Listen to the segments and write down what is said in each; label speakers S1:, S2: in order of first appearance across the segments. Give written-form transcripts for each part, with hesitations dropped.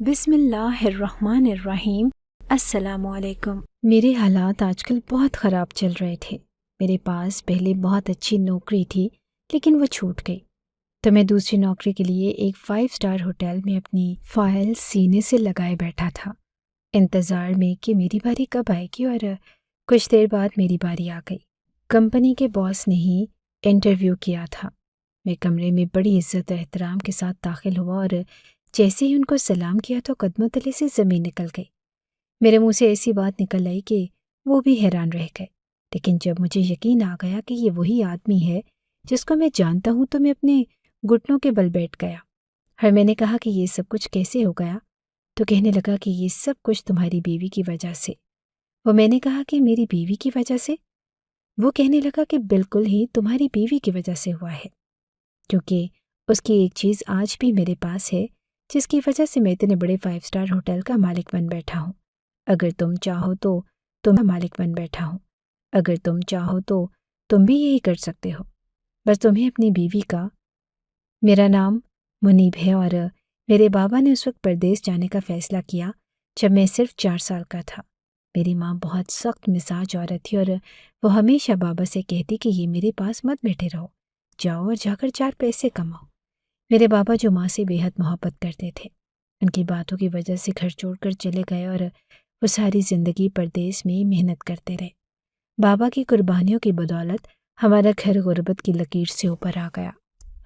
S1: بسم اللہ الرحمن الرحیم۔ السلام علیکم۔ میرے حالات آج کل بہت خراب چل رہے تھے۔ میرے پاس پہلے بہت اچھی نوکری تھی لیکن وہ چھوٹ گئی، تو میں دوسری نوکری کے لیے ایک 5 اسٹار ہوٹل میں اپنی فائل سینے سے لگائے بیٹھا تھا، انتظار میں کہ میری باری کب آئے گی، اور کچھ دیر بعد میری باری آ گئی۔ کمپنی کے باس نے ہی انٹرویو کیا تھا۔ میں کمرے میں بڑی عزت و احترام کے ساتھ داخل ہوا اور جیسے ہی ان کو سلام کیا تو قدموں تلے سے زمین نکل گئی۔ میرے منہ سے ایسی بات نکل آئی کہ وہ بھی حیران رہ گئے، لیکن جب مجھے یقین آ گیا کہ یہ وہی آدمی ہے جس کو میں جانتا ہوں تو میں اپنے گھٹنوں کے بل بیٹھ گیا۔ اور میں نے کہا کہ یہ سب کچھ کیسے ہو گیا؟ تو کہنے لگا کہ یہ سب کچھ تمہاری بیوی کی وجہ سے۔ وہ میں نے کہا کہ میری بیوی کی وجہ سے؟ وہ کہنے لگا کہ بالکل ہی تمہاری بیوی کی وجہ سے ہوا ہے، کیونکہ اس کی ایک چیز آج بھی میرے پاس ہے جس کی وجہ سے میں اتنے بڑے 5 اسٹار ہوٹل کا مالک بن بیٹھا ہوں۔ اگر تم چاہو تو تم مالک بن بیٹھا ہوں، اگر تم چاہو تو تم بھی یہی کر سکتے ہو، بس تمہیں اپنی بیوی کا۔ میرا نام منیب ہے اور میرے بابا نے اس وقت پردیس جانے کا فیصلہ کیا جب میں صرف 4 سال کا تھا۔ میری ماں بہت سخت مزاج عورت تھی اور وہ ہمیشہ بابا سے کہتی کہ یہ میرے پاس مت بیٹھے رہو، جاؤ اور جا کر 4 پیسے کماؤ۔ میرے بابا جو ماں سے بے حد محبت کرتے تھے، ان کی باتوں کی وجہ سے گھر چھوڑ کر چلے گئے اور وہ ساری زندگی پردیس میں محنت کرتے رہے۔ بابا کی قربانیوں کی بدولت ہمارا گھر غربت کی لکیر سے اوپر آ گیا۔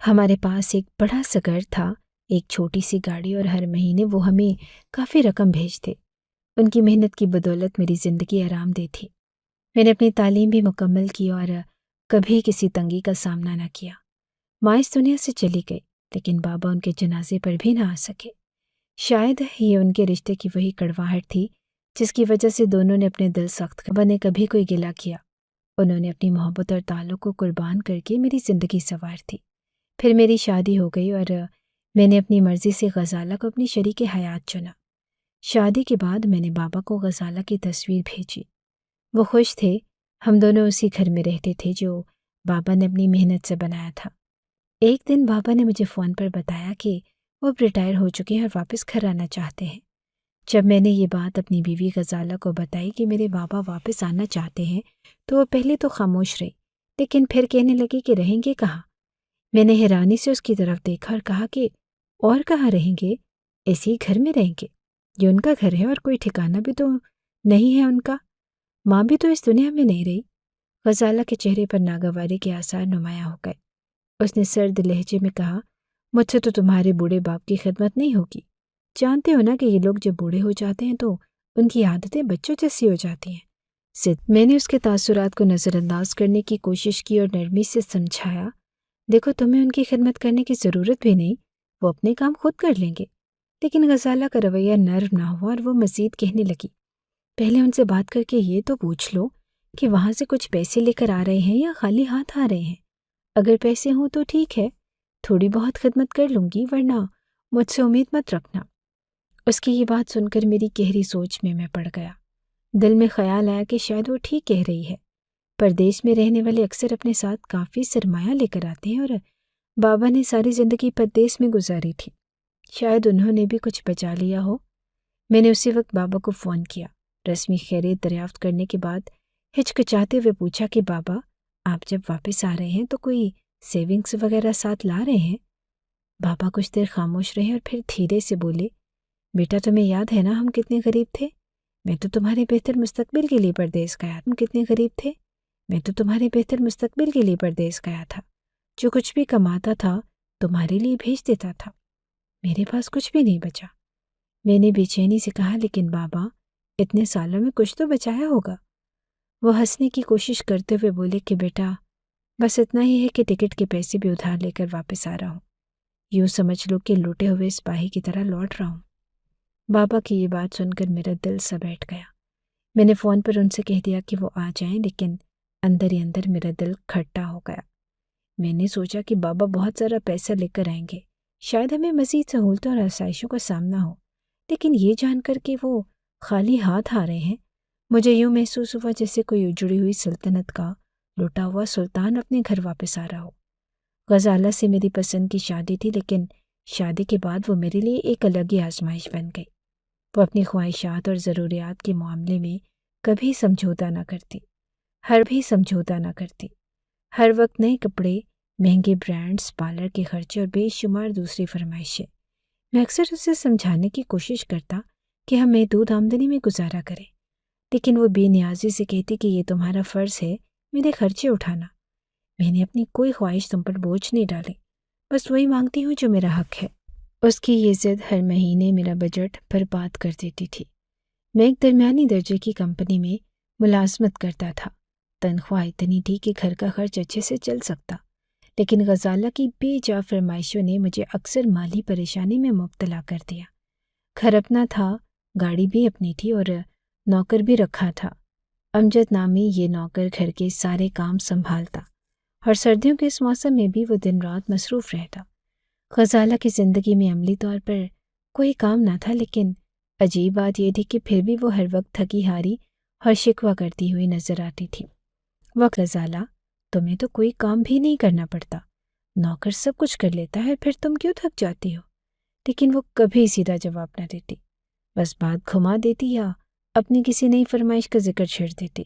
S1: ہمارے پاس ایک بڑا سا گھر تھا، ایک چھوٹی سی گاڑی، اور ہر مہینے وہ ہمیں کافی رقم بھیجتے۔ ان کی محنت کی بدولت میری زندگی آرام دہ تھی۔ میں نے اپنی تعلیم بھی مکمل کی اور کبھی کسی تنگی کا سامنا نہ کیا۔ ماں اس دنیا سے چلی گئی لیکن بابا ان کے جنازے پر بھی نہ آ سکے۔ شاید یہ ان کے رشتے کی وہی کڑواہٹ تھی جس کی وجہ سے دونوں نے اپنے دل سخت کر۔ بابا نے کبھی کوئی گلہ کیا، انہوں نے اپنی محبت اور تعلق کو قربان کر کے میری زندگی سنوار دی۔ پھر میری شادی ہو گئی اور میں نے اپنی مرضی سے غزالہ کو اپنی شریک حیات چنا۔ شادی کے بعد میں نے بابا کو غزالہ کی تصویر بھیجی۔ وہ خوش تھے، ہم دونوں اسی گھر میں رہتے تھے جو بابا نے اپنی محنت سے بنایا تھا۔ ایک دن بابا نے مجھے فون پر بتایا کہ وہ اب ریٹائر ہو چکے ہیں اور واپس گھر آنا چاہتے ہیں۔ جب میں نے یہ بات اپنی بیوی غزالہ کو بتائی کہ میرے بابا واپس آنا چاہتے ہیں تو وہ پہلے تو خاموش رہی، لیکن پھر کہنے لگی کہ رہیں گے کہاں؟ میں نے حیرانی سے اس کی طرف دیکھا اور کہا کہ اور کہاں رہیں گے؟ اسی گھر میں رہیں گے، یہ ان کا گھر ہے اور کوئی ٹھکانہ بھی تو نہیں ہے ان کا۔ ماں بھی تو اس دنیا میں نہیں رہی۔ غزالہ کے چہرے پر ناگواری کے آثار نمایاں ہو گئے۔ اس نے سرد لہجے میں کہا، مجھ سے تو تمہارے بوڑھے باپ کی خدمت نہیں ہوگی، جانتے ہو نا کہ یہ لوگ جب بوڑھے ہو جاتے ہیں تو ان کی عادتیں بچوں جیسی ہو جاتی ہیں۔ میں نے اس کے تاثرات کو نظر انداز کرنے کی کوشش کی اور نرمی سے سمجھایا، دیکھو تمہیں ان کی خدمت کرنے کی ضرورت بھی نہیں، وہ اپنے کام خود کر لیں گے۔ لیکن غزالہ کا رویہ نرم نہ ہوا اور وہ مزید کہنے لگی، پہلے ان سے بات کر کے یہ تو پوچھ لو کہ وہاں سے کچھ پیسے لے کر آ رہے ہیں یا خالی ہاتھ آ رہے ہیں۔ اگر پیسے ہوں تو ٹھیک ہے، تھوڑی بہت خدمت کر لوں گی، ورنہ مجھ سے امید مت رکھنا۔ اس کی یہ بات سن کر میری گہری سوچ میں پڑ گیا۔ دل میں خیال آیا کہ شاید وہ ٹھیک کہہ رہی ہے۔ پردیس میں رہنے والے اکثر اپنے ساتھ کافی سرمایہ لے کر آتے ہیں اور بابا نے ساری زندگی پردیس میں گزاری تھی، شاید انہوں نے بھی کچھ بچا لیا ہو۔ میں نے اسی وقت بابا کو فون کیا۔ رسمی خیریت دریافت کرنے کے بعد ہچکچاتے ہوئے پوچھا کہ بابا، آپ جب واپس آ رہے ہیں تو کوئی سیونگز وغیرہ ساتھ لا رہے ہیں؟ بابا کچھ دیر خاموش رہے اور پھر دھیرے سے بولے، بیٹا تمہیں یاد ہے نا ہم کتنے غریب تھے؟ میں تو تمہارے بہتر مستقبل کے لیے پردیس گیا تھا۔ ہم کتنے غریب تھے؟ میں تو تمہارے بہتر مستقبل کے لیے پردیس گیا تھا۔ جو کچھ بھی کماتا تھا تمہارے لیے بھیج دیتا تھا، میرے پاس کچھ بھی نہیں بچا۔ میں نے بے چینی سے کہا، لیکن بابا اتنے سالوں میں کچھ تو بچایا ہوگا۔ وہ ہنسنے کی کوشش کرتے ہوئے بولے کہ بیٹا بس اتنا ہی ہے کہ ٹکٹ کے پیسے بھی ادھار لے کر واپس آ رہا ہوں، یوں سمجھ لو کہ لوٹے ہوئے سپاہی کی طرح لوٹ رہا ہوں۔ بابا کی یہ بات سن کر میرا دل سا بیٹھ گیا۔ میں نے فون پر ان سے کہہ دیا کہ وہ آ جائیں، لیکن اندر ہی اندر میرا دل کھٹا ہو گیا۔ میں نے سوچا کہ بابا بہت سارا پیسہ لے کر آئیں گے، شاید ہمیں مزید سہولتوں اور آسائشوں کا سامنا ہو، لیکن یہ جان کر کہ وہ خالی ہاتھ آ رہے ہیں، مجھے یوں محسوس ہوا جیسے کوئی اجڑی ہوئی سلطنت کا لوٹا ہوا سلطان اپنے گھر واپس آ رہا ہو۔ غزالہ سے میری پسند کی شادی تھی، لیکن شادی کے بعد وہ میرے لیے ایک الگ ہی آزمائش بن گئی۔ وہ اپنی خواہشات اور ضروریات کے معاملے میں کبھی سمجھوتا نہ کرتی۔ ہر وقت نئے کپڑے، مہنگے برانڈز، پارلر کے خرچے اور بے شمار دوسری فرمائشیں۔ میں اکثر اسے سمجھانے کی کوشش کرتا کہ ہم محدود آمدنی میں گزارا کریں، لیکن وہ بے نیازی سے کہتی کہ یہ تمہارا فرض ہے میرے خرچے اٹھانا۔ میں نے اپنی کوئی خواہش تم پر بوجھ نہیں ڈالی، بس وہی مانگتی ہوں جو میرا حق ہے۔ اس کی یہ ضد ہر مہینے میرا بجٹ برباد کر دیتی تھی۔ میں ایک درمیانی درجے کی کمپنی میں ملازمت کرتا تھا۔ تنخواہ اتنی تھی کہ گھر کا خرچ اچھے سے چل سکتا، لیکن غزالہ کی بے جا فرمائشوں نے مجھے اکثر مالی پریشانی میں مبتلا کر دیا۔ گھر اپنا تھا، گاڑی بھی اپنی تھی اور نوکر بھی رکھا تھا۔ امجد نامی یہ نوکر گھر کے سارے کام سنبھالتا اور سردیوں کے اس موسم میں بھی وہ دن رات مصروف رہتا۔ غزالہ کی زندگی میں عملی طور پر کوئی کام نہ تھا، لیکن عجیب بات یہ تھی کہ پھر بھی وہ ہر وقت تھکی ہاری اور شکوہ کرتی ہوئی نظر آتی تھی۔ غزالہ، تمہیں تو کوئی کام بھی نہیں کرنا پڑتا، نوکر سب کچھ کر لیتا ہے، پھر تم کیوں تھک جاتی ہو؟ لیکن وہ کبھی سیدھا جواب نہ دیتی، بس بات گھما دیتی یا اپنی کسی نئی فرمائش کا ذکر چھیڑ دیتی۔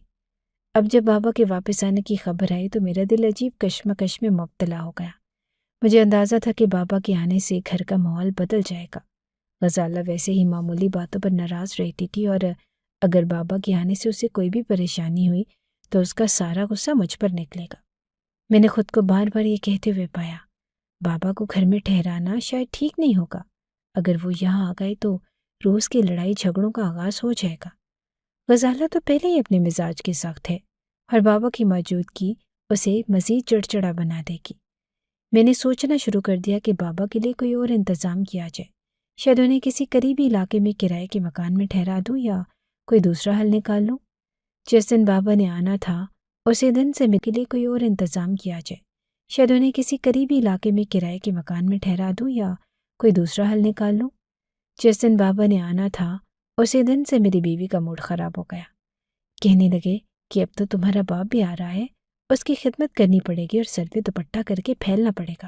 S1: اب جب بابا کے واپس آنے کی خبر آئی تو میرا دل عجیب کشمکش میں مبتلا ہو گیا۔ مجھے اندازہ تھا کہ بابا کے آنے سے گھر کا ماحول بدل جائے گا۔ غزالہ ویسے ہی معمولی باتوں پر ناراض رہتی تھی، اور اگر بابا کے آنے سے اسے کوئی بھی پریشانی ہوئی تو اس کا سارا غصہ مجھ پر نکلے گا۔ میں نے خود کو بار بار یہ کہتے ہوئے پایا، بابا کو گھر میں ٹھہرانا شاید ٹھیک نہیں ہوگا۔ اگر وہ یہاں آ گئے تو روز کی لڑائی جھگڑوں کا آغاز ہو جائے گا۔ غزالہ تو پہلے ہی اپنے مزاج کے سخت ہے، اور بابا کی موجودگی اسے مزید چڑچڑا بنا دے گی۔ میں نے سوچنا شروع کر دیا کہ بابا کے لیے کوئی اور انتظام کیا جائے، شاید انہیں کسی قریبی علاقے میں کرائے کے مکان میں ٹھہرا دوں یا کوئی دوسرا حل نکال لوں۔ جس دن بابا نے آنا تھا اسی دن سے میرے لیے کوئی اور انتظام کیا جائے، شاید انہیں کسی قریبی علاقے میں کرائے کے مکان میں ٹھہرا دوں یا کوئی دوسرا حل نکال لوں۔ جس دن بابا نے آنا تھا اسی دن سے میری بیوی کا موڈ خراب ہو گیا۔ کہنے لگے کہ اب تو تمہارا باپ بھی آ رہا ہے، اس کی خدمت کرنی پڑے گی اور سر پہ دوپٹہ کر کے پھیلنا پڑے گا۔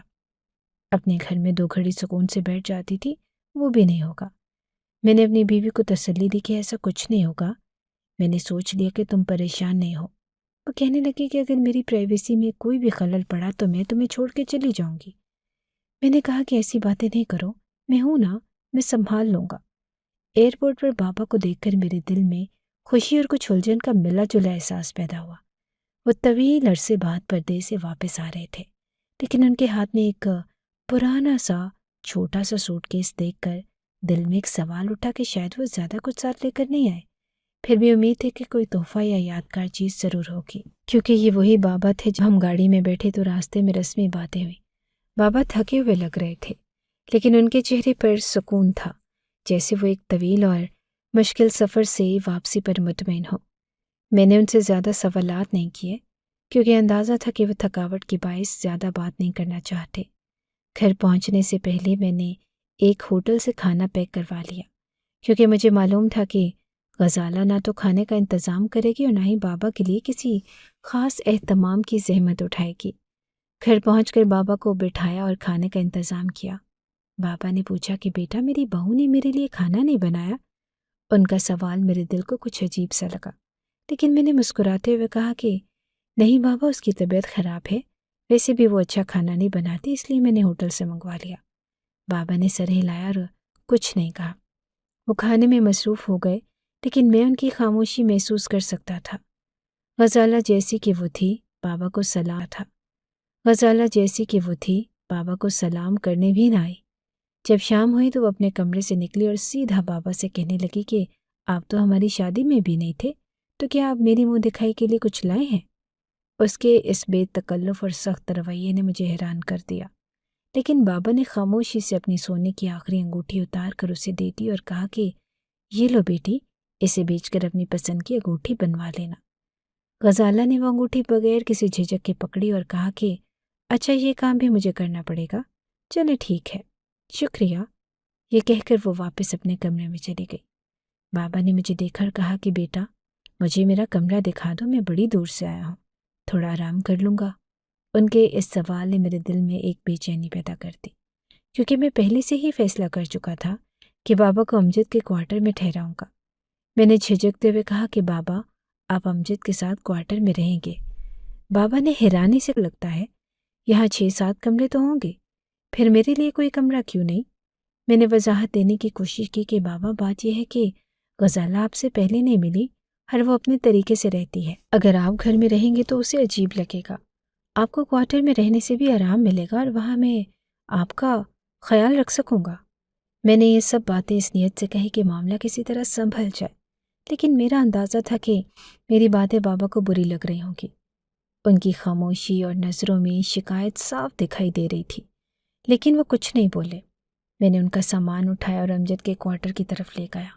S1: اپنے گھر میں 2 گھڑی سکون سے بیٹھ جاتی تھی، وہ بھی نہیں ہوگا۔ میں نے اپنی بیوی کو تسلی دی کہ ایسا کچھ نہیں ہوگا، میں نے سوچ لیا کہ تم پریشان نہیں ہو۔ وہ کہنے لگی کہ اگر میری پرائیویسی میں کوئی بھی خلل پڑا تو میں تمہیں چھوڑ کے چلی جاؤں گی۔ میں نے کہا کہ ایسی باتیں نہیں کرو، میں ہوں نا، میں سنبھال لوں گا۔ ایئرپورٹ پر بابا کو دیکھ کر میرے دل میں خوشی اور کچھ الجھن کا ملا جلا احساس پیدا ہوا۔ وہ طویل عرصے بعد پردے سے واپس آ رہے تھے، لیکن ان کے ہاتھ میں ایک پرانا سا چھوٹا سا سوٹ کیس دیکھ کر دل میں ایک سوال اٹھا کہ شاید وہ زیادہ کچھ ساتھ لے کر نہیں آئے۔ پھر بھی امید تھی کہ کوئی تحفہ یا یادگار چیز ضرور ہوگی، کیونکہ یہ وہی بابا تھے جب ہم گاڑی میں بیٹھے تو راستے میں رسمی باتیں ہوئی۔ بابا تھکے ہوئے لگ رہے تھے، لیکن ان کے چہرے پر سکون تھا، جیسے وہ ایک طویل اور مشکل سفر سے واپسی پر مطمئن ہو۔ میں نے ان سے زیادہ سوالات نہیں کیے، کیونکہ اندازہ تھا کہ وہ تھکاوٹ کے باعث زیادہ بات نہیں کرنا چاہتے۔ گھر پہنچنے سے پہلے میں نے ایک ہوٹل سے کھانا پیک کروا لیا، کیونکہ مجھے معلوم تھا کہ غزالہ نہ تو کھانے کا انتظام کرے گی اور نہ ہی بابا کے لیے کسی خاص اہتمام کی زحمت اٹھائے گی۔ گھر پہنچ کر بابا کو بٹھایا اور کھانے کا انتظام کیا۔ بابا نے پوچھا کہ بیٹا، میری بہو نے میرے لیے کھانا نہیں بنایا؟ ان کا سوال میرے دل کو کچھ عجیب سا لگا، لیکن میں نے مسکراتے ہوئے کہا کہ نہیں بابا، اس کی طبیعت خراب ہے، ویسے بھی وہ اچھا کھانا نہیں بناتی، اس لیے میں نے ہوٹل سے منگوا لیا۔ بابا نے سر ہلایا اور کچھ نہیں کہا۔ وہ کھانے میں مصروف ہو گئے، لیکن میں ان کی خاموشی محسوس کر سکتا تھا۔ غزالہ جیسی کہ وہ تھی، بابا کو سلام تھا۔ غزالہ جیسی کہ وہ تھی، بابا کو سلام کرنے بھی نہ آئی۔ جب شام ہوئی تو وہ اپنے کمرے سے نکلی اور سیدھا بابا سے کہنے لگی کہ آپ تو ہماری شادی میں بھی نہیں تھے، تو کیا آپ میری منہ دکھائی کے لیے کچھ لائے ہیں؟ اس کے اس بے تکلف اور سخت رویے نے مجھے حیران کر دیا، لیکن بابا نے خاموشی سے اپنی سونے کی آخری انگوٹھی اتار کر اسے دے دی اور کہا کہ یہ لو بیٹی، اسے بیچ کر اپنی پسند کی انگوٹھی بنوا لینا۔ غزالہ نے وہ انگوٹھی بغیر کسی جھجک کے پکڑی اور کہا کہ اچھا، یہ کام بھی مجھے کرنا پڑے گا، چلے ٹھیک ہے، شکریہ۔ یہ کہہ کر وہ واپس اپنے کمرے میں چلی گئی۔ بابا نے مجھے دیکھا اور کہا کہ بیٹا، مجھے میرا کمرہ دکھا دو، میں بڑی دور سے آیا ہوں، تھوڑا آرام کر لوں گا۔ ان کے اس سوال نے میرے دل میں ایک بے چینی پیدا کر دی، کیونکہ میں پہلے سے ہی فیصلہ کر چکا تھا کہ بابا کو امجد کے کوارٹر میں ٹھہراؤں گا۔ میں نے جھجکتے ہوئے کہا کہ بابا، آپ امجد کے ساتھ کوارٹر میں رہیں گے؟ بابا نے حیرانی سے لگتا ہے، یہاں 6-7 کمرے تو ہوں گے، پھر میرے لیے کوئی کمرہ کیوں نہیں؟ میں نے وضاحت دینے کی کوشش کی کہ بابا، بات یہ ہے کہ غزالہ آپ سے پہلے نہیں ملی اور وہ اپنے طریقے سے رہتی ہے۔ اگر آپ گھر میں رہیں گے تو اسے عجیب لگے گا۔ آپ کو کوارٹر میں رہنے سے بھی آرام ملے گا اور وہاں میں آپ کا خیال رکھ سکوں گا۔ میں نے یہ سب باتیں اس نیت سے کہی کہ معاملہ کسی طرح سنبھل جائے، لیکن میرا اندازہ تھا کہ میری باتیں بابا کو بری لگ رہی ہوں گی۔ ان کی خاموشی اور نظروں میں شکایت صاف دکھائی دے رہی تھی، لیکن وہ کچھ نہیں بولے۔ میں نے ان کا سامان اٹھایا اور امجد کے کوارٹر کی طرف لے گیا۔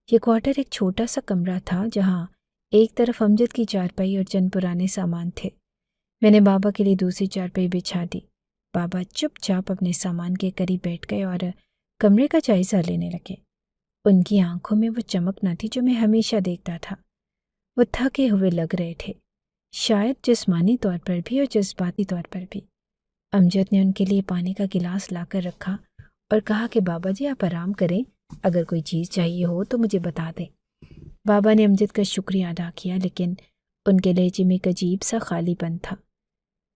S1: یہ کوارٹر ایک چھوٹا سا کمرہ تھا جہاں ایک طرف امجد کی چارپائی اور چند پرانے سامان تھے۔ میں نے بابا کے لیے دوسری چارپائی بچھا دی۔ بابا چپ چاپ اپنے سامان کے قریب بیٹھ گئے اور کمرے کا جائزہ لینے لگے۔ ان کی آنکھوں میں وہ چمک نہ تھی جو میں ہمیشہ دیکھتا تھا۔ وہ تھکے ہوئے لگ رہے تھے، شاید جسمانی طور پر بھی اور جذباتی طور پر بھی۔ امجد نے ان کے لیے پانی کا گلاس لا کر رکھا اور کہا کہ بابا جی، آپ آرام کریں، اگر کوئی چیز چاہیے ہو تو مجھے بتا دیں۔ بابا نے امجد کا شکریہ ادا کیا، لیکن ان کے لہجے میں ایک عجیب سا خالی پن تھا۔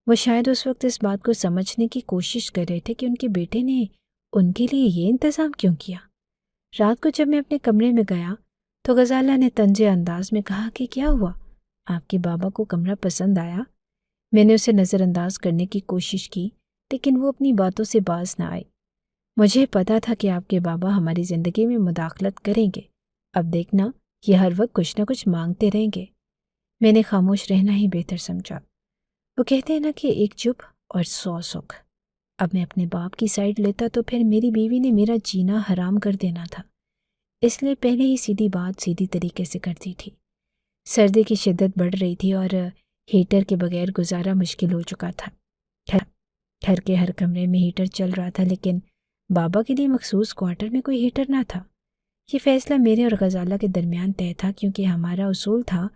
S1: وہ شاید اس وقت اس بات کو سمجھنے کی کوشش کر رہے تھے کہ ان کے بیٹے نے ان کے لیے یہ انتظام کیوں کیا۔ رات کو جب میں اپنے کمرے میں گیا تو غزالہ نے طنز انداز میں کہا کہ کیا ہوا، آپ کے بابا کو کمرہ پسند آیا؟ میں نے اسے نظر انداز کرنے کی کوشش کی، لیکن وہ اپنی باتوں سے باز نہ آئی۔ مجھے پتا تھا کہ آپ کے بابا ہماری زندگی میں مداخلت کریں گے، اب دیکھنا یہ ہر وقت کچھ نہ کچھ مانگتے رہیں گے۔ میں نے خاموش رہنا ہی بہتر سمجھا۔ وہ کہتے ہیں نا کہ ایک چپ اور 100 سکھ۔ اب میں اپنے باپ کی سائڈ لیتا تو پھر میری بیوی نے میرا جینا حرام کر دینا تھا، اس لیے پہلے ہی سیدھی بات سیدھی طریقے سے کرتی تھی۔ سردی کی شدت بڑھ رہی تھی اور ہیٹر کے بغیر گزارا مشکل ہو چکا تھا۔ گھر کے ہر کمرے میں ہیٹر چل رہا تھا، لیکن بابا کے لیے مخصوص کوارٹر میں کوئی ہیٹر نہ تھا۔ یہ فیصلہ میرے اور غزالہ کے درمیان طے تھا، کیونکہ ہمارا اصول تھا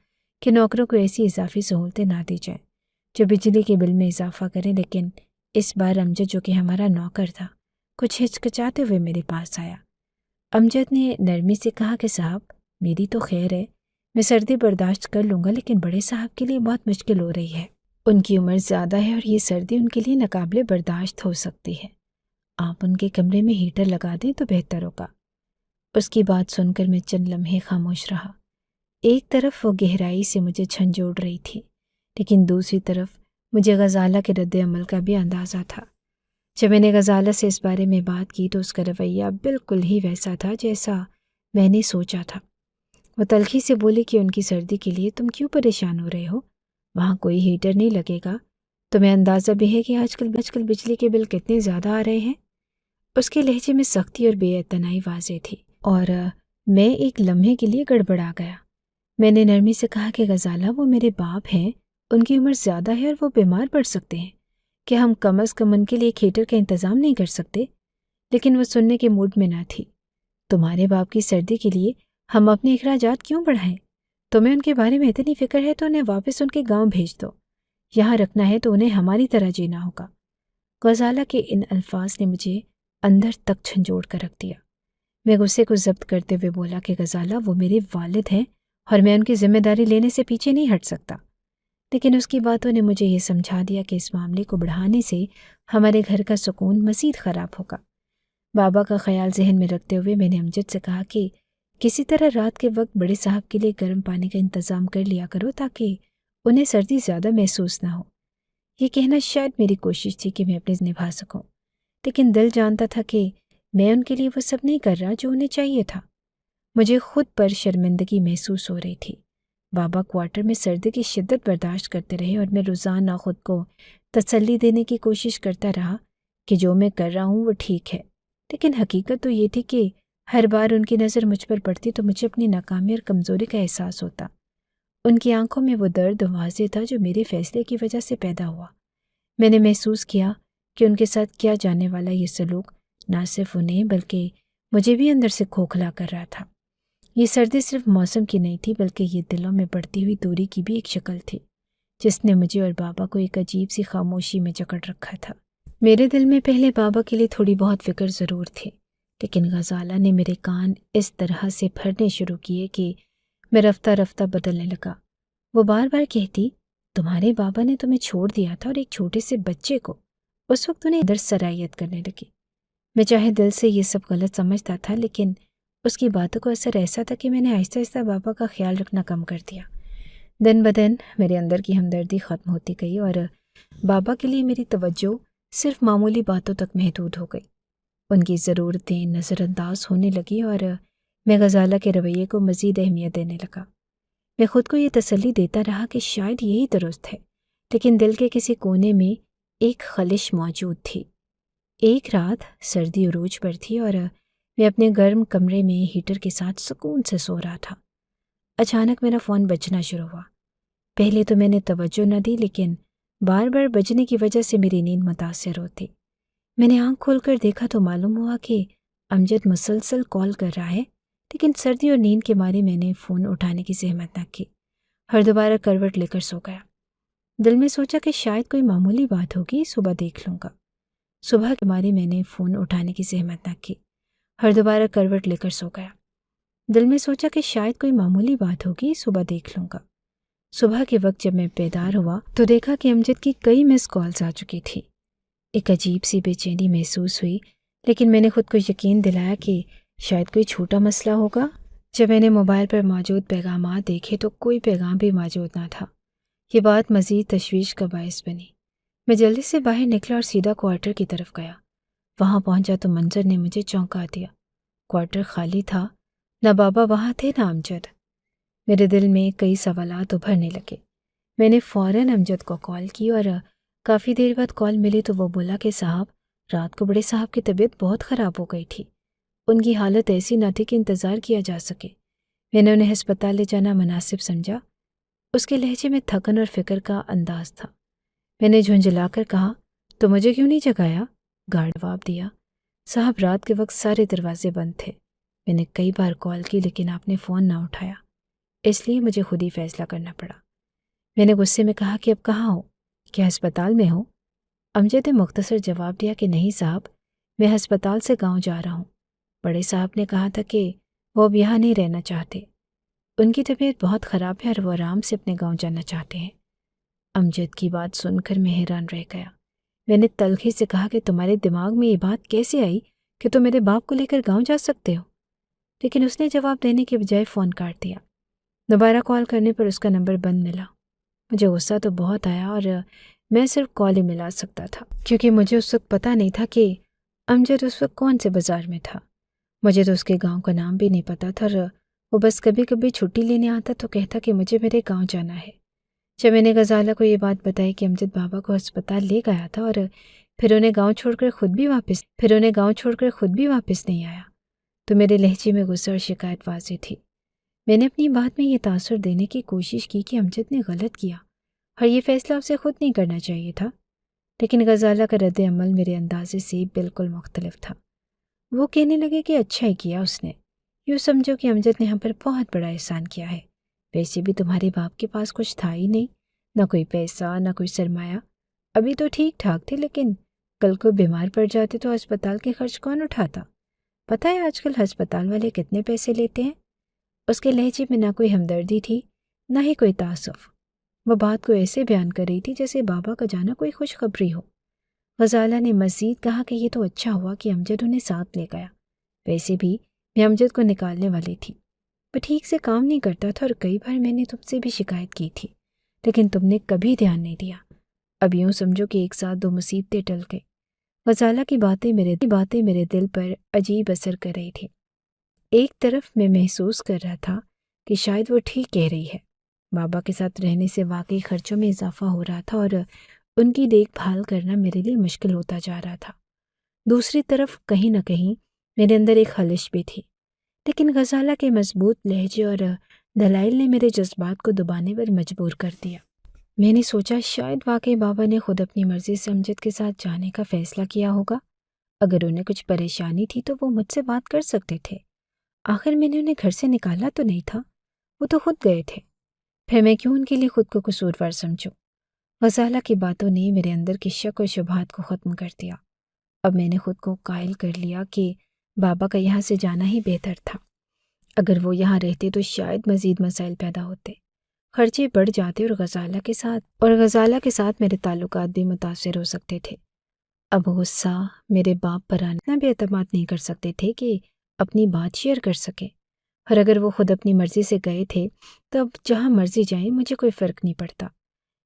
S1: کہ نوکروں کو ایسی اضافی سہولتیں نہ دی جائیں جو بجلی کے بل میں اضافہ کریں۔ لیکن اس بار امجد، جو کہ ہمارا نوکر تھا، کچھ ہچکچاتے ہوئے میرے پاس آیا۔ امجد نے نرمی سے کہا کہ صاحب، میری تو خیر ہے، میں سردی برداشت کر لوں گا، لیکن بڑے صاحب کے لیے بہت مشکل ہو رہی ہے۔ ان کی عمر زیادہ ہے اور یہ سردی ان کے لیے ناقابل برداشت ہو سکتی ہے۔ آپ ان کے کمرے میں ہیٹر لگا دیں تو بہتر ہوگا۔ اس کی بات سن کر میں چند لمحے خاموش رہا۔ ایک طرف وہ گہرائی سے مجھے جھنجھوڑ رہی تھی، لیکن دوسری طرف مجھے غزالہ کے رد عمل کا بھی اندازہ تھا۔ جب میں نے غزالہ سے اس بارے میں بات کی تو اس کا رویہ بالکل ہی ویسا تھا جیسا میں نے سوچا تھا۔ وہ تلخی سے بولی کہ ان کی سردی کے لیے تم کیوں پریشان ہو رہے ہو؟ وہاں کوئی ہیٹر نہیں لگے گا۔ تمہیں اندازہ بھی ہے کہ آج کل بجلی کے بل کتنے زیادہ آ رہے ہیں؟ اس کے لہجے میں سختی اور بے اعتنائی واضح تھی، اور میں ایک لمحے کے لیے گڑبڑا گیا۔ میں نے نرمی سے کہا کہ غزالہ، وہ میرے باپ ہیں، ان کی عمر زیادہ ہے اور وہ بیمار پڑ سکتے ہیں، کہ ہم کم از کم ان کے لیے ایک ہیٹر کا انتظام نہیں کر سکتے؟ لیکن وہ سننے کے موڈ میں نہ تھی۔ تمہارے باپ کی سردی کے لیے ہم اپنے اخراجات کیوں بڑھائیں؟ تمہیں ان کے بارے میں اتنی فکر ہے تو انہیں واپس ان کے گاؤں بھیج دو۔ یہاں رکھنا ہے تو انہیں ہماری طرح جینا ہوگا۔ غزالہ کے ان الفاظ نے مجھے اندر تک جھنجھوڑ کر رکھ دیا۔ میں غصے کو ضبط کرتے ہوئے بولا کہ غزالہ، وہ میرے والد ہیں اور میں ان کی ذمہ داری لینے سے پیچھے نہیں ہٹ سکتا۔ لیکن اس کی باتوں نے مجھے یہ سمجھا دیا کہ اس معاملے کو بڑھانے سے ہمارے گھر کا سکون مزید خراب ہوگا۔ بابا کا خیال ذہن میں رکھتے ہوئے میں نے امجد سے کہا کہ کسی طرح رات کے وقت بڑے صاحب کے لیے گرم پانی کا انتظام کر لیا کرو تاکہ انہیں سردی زیادہ محسوس نہ ہو۔ یہ کہنا شاید میری کوشش تھی کہ میں اپنے نبھا سکوں، لیکن دل جانتا تھا کہ میں ان کے لیے وہ سب نہیں کر رہا جو انہیں چاہیے تھا۔ مجھے خود پر شرمندگی محسوس ہو رہی تھی۔ بابا کوارٹر میں سردی کی شدت برداشت کرتے رہے اور میں روزانہ خود کو تسلی دینے کی کوشش کرتا رہا کہ جو میں کر رہا ہوں وہ ٹھیک ہے، لیکن حقیقت تو یہ تھی کہ ہر بار ان کی نظر مجھ پر پڑتی تو مجھے اپنی ناکامی اور کمزوری کا احساس ہوتا۔ ان کی آنکھوں میں وہ درد واضح تھا جو میرے فیصلے کی وجہ سے پیدا ہوا۔ میں نے محسوس کیا کہ ان کے ساتھ کیا جانے والا یہ سلوک نہ صرف انہیں بلکہ مجھے بھی اندر سے کھوکھلا کر رہا تھا۔ یہ سردی صرف موسم کی نہیں تھی، بلکہ یہ دلوں میں بڑھتی ہوئی دوری کی بھی ایک شکل تھی، جس نے مجھے اور بابا کو ایک عجیب سی خاموشی میں جکڑ رکھا تھا۔ میرے دل میں پہلے بابا کے لیے تھوڑی بہت فکر ضرور تھی، لیکن غزالہ نے میرے کان اس طرح سے پھرنے شروع کیے کہ میں رفتہ رفتہ بدلنے لگا۔ وہ بار بار کہتی، تمہارے بابا نے تمہیں چھوڑ دیا تھا اور ایک چھوٹے سے بچے کو۔ اس وقت انہیں ادھر سرایت کرنے لگی۔ میں چاہے دل سے یہ سب غلط سمجھتا تھا، لیکن اس کی باتوں کا اثر ایسا تھا کہ میں نے آہستہ آہستہ بابا کا خیال رکھنا کم کر دیا۔ دن بدن میرے اندر کی ہمدردی ختم ہوتی گئی اور بابا کے لیے میری توجہ صرف معمولی باتوں تک محدود ہو گئی۔ ان کی ضرورتیں نظر انداز ہونے لگی اور میں غزالہ کے رویے کو مزید اہمیت دینے لگا۔ میں خود کو یہ تسلی دیتا رہا کہ شاید یہی درست ہے، لیکن دل کے کسی کونے میں ایک خلش موجود تھی۔ ایک رات سردی عروج پر تھی اور میں اپنے گرم کمرے میں ہیٹر کے ساتھ سکون سے سو رہا تھا۔ اچانک میرا فون بجنا شروع ہوا۔ پہلے تو میں نے توجہ نہ دی، لیکن بار بار بجنے کی وجہ سے میری نیند متاثر ہوتی۔ میں نے آنکھ کھول کر دیکھا تو معلوم ہوا کہ امجد مسلسل کال کر رہا ہے، لیکن سردی اور نیند کے مارے میں نے فون اٹھانے کی زحمت نہ کی۔ ہر دوبارہ کروٹ لے کر سو گیا۔ دل میں سوچا کہ شاید کوئی معمولی بات ہوگی، صبح دیکھ لوں گا۔ صبح کے مارے میں نے فون اٹھانے کی زحمت نہ کی۔ ہر دوبارہ کروٹ لے کر سو گیا۔ دل میں سوچا کہ شاید کوئی معمولی بات ہوگی، صبح دیکھ لوں گا۔ صبح کے وقت جب میں بیدار ہوا تو دیکھا کہ امجد کی کئی مس کالز آ چکی تھی۔ ایک عجیب سی بے چینی محسوس ہوئی، لیکن میں نے خود کو یقین دلایا کہ شاید کوئی چھوٹا مسئلہ ہوگا۔ جب میں نے موبائل پر موجود پیغامات دیکھے تو کوئی پیغام بھی موجود نہ تھا۔ یہ بات مزید تشویش کا باعث بنی۔ میں جلدی سے باہر نکلا اور سیدھا کوارٹر کی طرف گیا۔ وہاں پہنچا تو منظر نے مجھے چونکا دیا۔ کوارٹر خالی تھا، نہ بابا وہاں تھے نہ امجد۔ میرے دل میں کئی سوالات ابھرنے لگے۔ میں نے فوراً امجد کو کال کی اور کافی دیر بعد کال ملی تو وہ بولا کہ صاحب، رات کو بڑے صاحب کی طبیعت بہت خراب ہو گئی تھی۔ ان کی حالت ایسی نہ تھی کہ انتظار کیا جا سکے۔ میں نے انہیں ہسپتال لے جانا مناسب سمجھا۔ اس کے لہجے میں تھکن اور فکر کا انداز تھا۔ میں نے جھنجھلا کر کہا، تو مجھے کیوں نہیں جگایا؟ گارڈ جواب دیا، صاحب رات کے وقت سارے دروازے بند تھے۔ میں نے کئی بار کال کی لیکن آپ نے فون نہ اٹھایا، اس لیے مجھے خود ہی فیصلہ کرنا پڑا۔ میں نے غصے میں کہا کہ اب کہاں ہو؟ کیا ہسپتال میں ہو؟ امجد نے مختصر جواب دیا کہ نہیں صاحب، میں ہسپتال سے گاؤں جا رہا ہوں۔ بڑے صاحب نے کہا تھا کہ وہ اب یہاں نہیں رہنا چاہتے۔ ان کی طبیعت بہت خراب ہے اور وہ آرام سے اپنے گاؤں جانا چاہتے ہیں۔ امجد کی بات سن کر میں حیران رہ گیا۔ میں نے تلخی سے کہا کہ تمہارے دماغ میں یہ بات کیسے آئی کہ تم میرے باپ کو لے کر گاؤں جا سکتے ہو؟ لیکن اس نے جواب دینے کے بجائے فون کاٹ دیا۔ دوبارہ کال کرنے پر اس کا نمبر بند ملا۔ مجھے غصہ تو بہت آیا اور میں صرف کال ہی ملا سکتا تھا، کیونکہ مجھے اس وقت پتہ نہیں تھا کہ امجد اس وقت کون سے بازار میں تھا۔ مجھے تو اس کے گاؤں کا نام بھی نہیں پتہ تھا اور وہ بس کبھی کبھی چھٹی لینے آتا تو کہتا کہ مجھے میرے گاؤں جانا ہے۔ جب میں نے غزالہ کو یہ بات بتائی کہ امجد بابا کو ہسپتال لے گیا تھا اور پھر انہیں گاؤں چھوڑ کر خود بھی واپس نہیں آیا، تو میرے لہجے میں غصہ اور شکایت واضح تھی۔ میں نے اپنی بات میں یہ تاثر دینے کی کوشش کی کہ امجد نے غلط کیا اور یہ فیصلہ اسے خود نہیں کرنا چاہیے تھا، لیکن غزالہ کا رد عمل میرے اندازے سے بالکل مختلف تھا۔ وہ کہنے لگے کہ اچھا ہی کیا اس نے، یوں سمجھو کہ امجد نے ہم پر بہت بڑا احسان کیا ہے۔ ویسے بھی تمہارے باپ کے پاس کچھ تھا ہی نہیں، نہ کوئی پیسہ نہ کوئی سرمایہ۔ ابھی تو ٹھیک ٹھاک تھے، لیکن کل کو بیمار پڑ جاتے تو ہسپتال کے خرچ کون اٹھاتا؟ پتہ ہے آج کل ہسپتال والے کتنے پیسے لیتے ہیں؟ اس کے لہجے میں نہ کوئی ہمدردی تھی نہ ہی کوئی تعصف۔ وہ بات کو ایسے بیان کر رہی تھی جیسے بابا کا جانا کوئی خوشخبری ہو۔ غزالہ نے مزید کہا کہ یہ تو اچھا ہوا کہ امجد انہیں ساتھ لے گیا۔ ویسے بھی میں امجد کو نکالنے والی تھی۔ وہ ٹھیک سے کام نہیں کرتا تھا اور کئی بار میں نے تم سے بھی شکایت کی تھی، لیکن تم نے کبھی دھیان نہیں دیا۔ اب یوں سمجھو کہ ایک ساتھ دو مصیبتیں ٹل گئی۔ غزالہ کی باتیں میرے دل پر عجیب اثر کر رہی تھی۔ ایک طرف میں محسوس کر رہا تھا کہ شاید وہ ٹھیک کہہ رہی ہے۔ بابا کے ساتھ رہنے سے واقعی خرچوں میں اضافہ ہو رہا تھا اور ان کی دیکھ بھال کرنا میرے لیے مشکل ہوتا جا رہا تھا۔ دوسری طرف کہیں نہ کہیں میرے اندر ایک خلش بھی تھی، لیکن غزالہ کے مضبوط لہجے اور دلائل نے میرے جذبات کو دبانے پر مجبور کر دیا۔ میں نے سوچا شاید واقعی بابا نے خود اپنی مرضی سے امجد کے ساتھ جانے کا فیصلہ کیا ہوگا۔ اگر انہیں کچھ پریشانی تھی تو وہ مجھ سے بات کر سکتے تھے۔ آخر میں نے انہیں گھر سے نکالا تو نہیں تھا، وہ تو خود گئے تھے۔ پھر میں کیوں ان کے لیے خود کو قصوروار سمجھوں؟ غزالہ کی باتوں نے میرے اندر کے شک و شبہات کو ختم کر دیا۔ اب میں نے خود کو قائل کر لیا کہ بابا کا یہاں سے جانا ہی بہتر تھا۔ اگر وہ یہاں رہتے تو شاید مزید مسائل پیدا ہوتے، خرچے بڑھ جاتے اور غزالہ کے ساتھ میرے تعلقات بھی متاثر ہو سکتے تھے۔ اب غصہ میرے باپ پر اتنا بے اعتماد نہیں کر سکتے تھے کہ اپنی بات شیئر کر سکیں، اور اگر وہ خود اپنی مرضی سے گئے تھے تو اب جہاں مرضی جائیں مجھے کوئی فرق نہیں پڑتا۔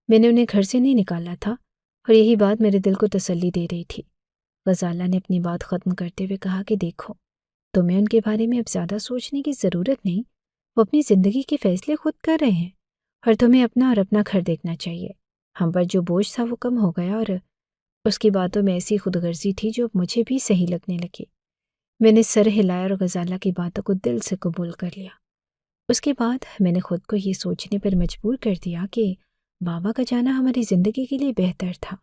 S1: میں نے انہیں گھر سے نہیں نکالا تھا، اور یہی بات میرے دل کو تسلی دے رہی تھی۔ غزالہ نے اپنی بات ختم کرتے ہوئے کہا کہ دیکھو، تمہیں ان کے بارے میں اب زیادہ سوچنے کی ضرورت نہیں، وہ اپنی زندگی کے فیصلے خود کر رہے ہیں، اور تمہیں اپنا اور اپنا گھر دیکھنا چاہیے۔ ہم پر جو بوجھ تھا وہ کم ہو گیا، اور اس کی باتوں میں ایسی خود غرضی تھی جو اب مجھے بھی صحیح لگنے لگی۔ میں نے سر ہلایا اور غزالہ کی باتوں کو دل سے قبول کر لیا۔ اس کے بعد میں نے خود کو یہ سوچنے پر مجبور کر دیا کہ بابا کا جانا ہماری زندگی کے لیے بہتر تھا۔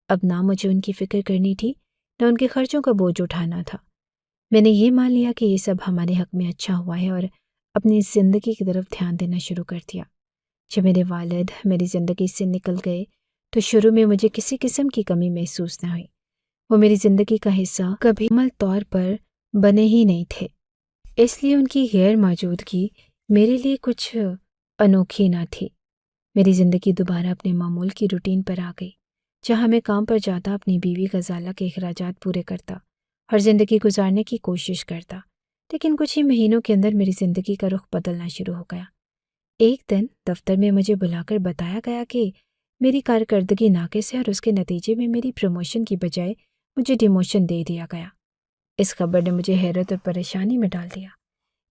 S1: اب نہ مجھے ان کی فکر کرنی تھی، نہ ان کے خرچوں کا بوجھ اٹھانا تھا۔ میں نے یہ مان لیا کہ یہ سب ہمارے حق میں اچھا ہوا ہے، اور اپنی زندگی کی طرف دھیان دینا شروع کر دیا۔ جب میرے والد میری زندگی سے نکل گئے تو شروع میں مجھے کسی قسم کی کمی محسوس نہ ہوئی۔ وہ میری زندگی کا حصہ کبھی مکمل طور پر بنے ہی نہیں تھے، اس لیے ان کی غیر موجودگی میرے لیے کچھ انوکھی نہ تھی۔ میری زندگی دوبارہ اپنے معمول کی روٹین پر آ گئی، جہاں میں کام پر جاتا، اپنی بیوی غزالہ کے اخراجات پورے کرتا اور زندگی گزارنے کی کوشش کرتا۔ لیکن کچھ ہی مہینوں کے اندر میری زندگی کا رخ بدلنا شروع ہو گیا۔ ایک دن دفتر میں مجھے بلا کر بتایا گیا کہ میری کارکردگی ناقص ہے، اور اس کے نتیجے میں میری پروموشن کی بجائے مجھے ڈیموشن دے دیا گیا۔ اس خبر نے مجھے حیرت اور پریشانی میں ڈال دیا۔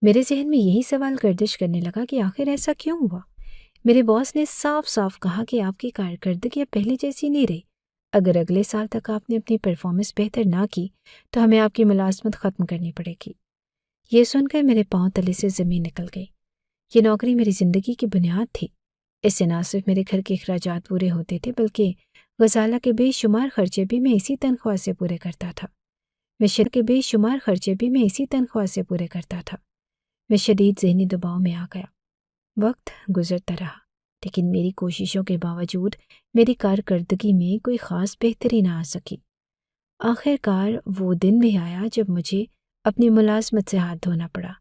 S1: میرے ذہن میں یہی سوال گردش کرنے لگا کہ آخر ایسا کیوں ہوا؟ میرے باس نے صاف صاف کہا کہ آپ کی کارکردگی اب پہلے جیسی نہیں رہی۔ اگر اگلے سال تک آپ نے اپنی پرفارمنس بہتر نہ کی تو ہمیں آپ کی ملازمت ختم کرنی پڑے گی۔ یہ سن کر میرے پاؤں تلے سے زمین نکل گئی۔ یہ نوکری میری زندگی کی بنیاد تھی۔ اس سے نہ صرف میرے گھر کے اخراجات پورے ہوتے تھے بلکہ غزالہ کے بے شمار خرچے بھی میں اسی تنخواہ سے پورے کرتا تھا۔ میں شدید ذہنی دباؤ میں آ گیا۔ وقت گزرتا رہا، لیکن میری کوششوں کے باوجود میری کارکردگی میں کوئی خاص بہتری نہ آ سکی۔ آخر کار وہ دن بھی آیا جب مجھے اپنی ملازمت سے ہاتھ دھونا پڑا۔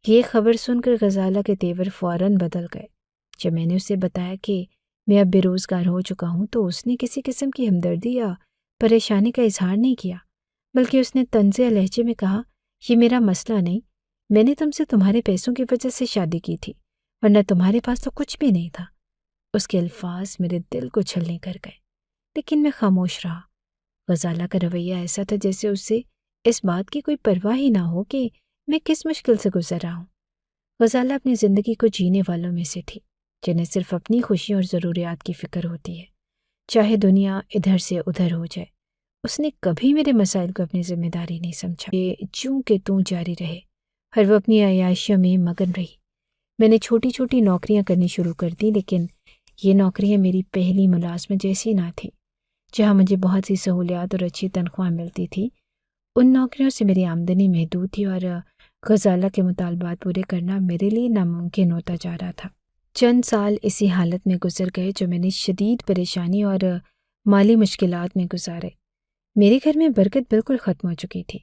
S1: یہ خبر سن کر غزالہ کے تیور فوراً بدل گئے۔ جب میں نے اسے بتایا کہ میں اب بے روزگار ہو چکا ہوں تو اس نے کسی قسم کی ہمدردی یا پریشانی کا اظہار نہیں کیا، بلکہ اس نے طنزیہ لہجے میں کہا، یہ میرا مسئلہ نہیں، میں نے تم سے تمہارے پیسوں کی وجہ سے شادی کی تھی، ورنہ تمہارے پاس تو کچھ بھی نہیں تھا۔ اس کے الفاظ میرے دل کو چھلنی کر گئے، لیکن میں خاموش رہا۔ غزالہ کا رویہ ایسا تھا جیسے اسے اس بات کی کوئی پرواہ ہی نہ ہو کہ میں کس مشکل سے گزر رہا ہوں۔ غزالہ اپنی زندگی کو جینے والوں میں سے تھی جنہیں صرف اپنی خوشیوں اور ضروریات کی فکر ہوتی ہے، چاہے دنیا ادھر سے ادھر ہو جائے۔ اس نے کبھی میرے مسائل کو اپنی ذمہ داری نہیں سمجھا۔ یہ چوں کہ توں جاری رہے، اور وہ اپنی عیاشیوں میں مگن رہی۔ میں نے چھوٹی چھوٹی نوکریاں کرنی شروع کر دی، لیکن یہ نوکریاں میری پہلی ملازمت جیسی نہ تھیں، جہاں مجھے بہت سی سہولیات اور اچھی تنخواہ ملتی تھی۔ ان نوکریوں سے میری آمدنی محدود تھی، اور غزالہ کے مطالبات پورے کرنا میرے لیے ناممکن ہوتا جا رہا تھا۔ چند سال اسی حالت میں گزر گئے جو میں نے شدید پریشانی اور مالی مشکلات میں گزارے۔ میرے گھر میں برکت بالکل ختم ہو چکی تھی۔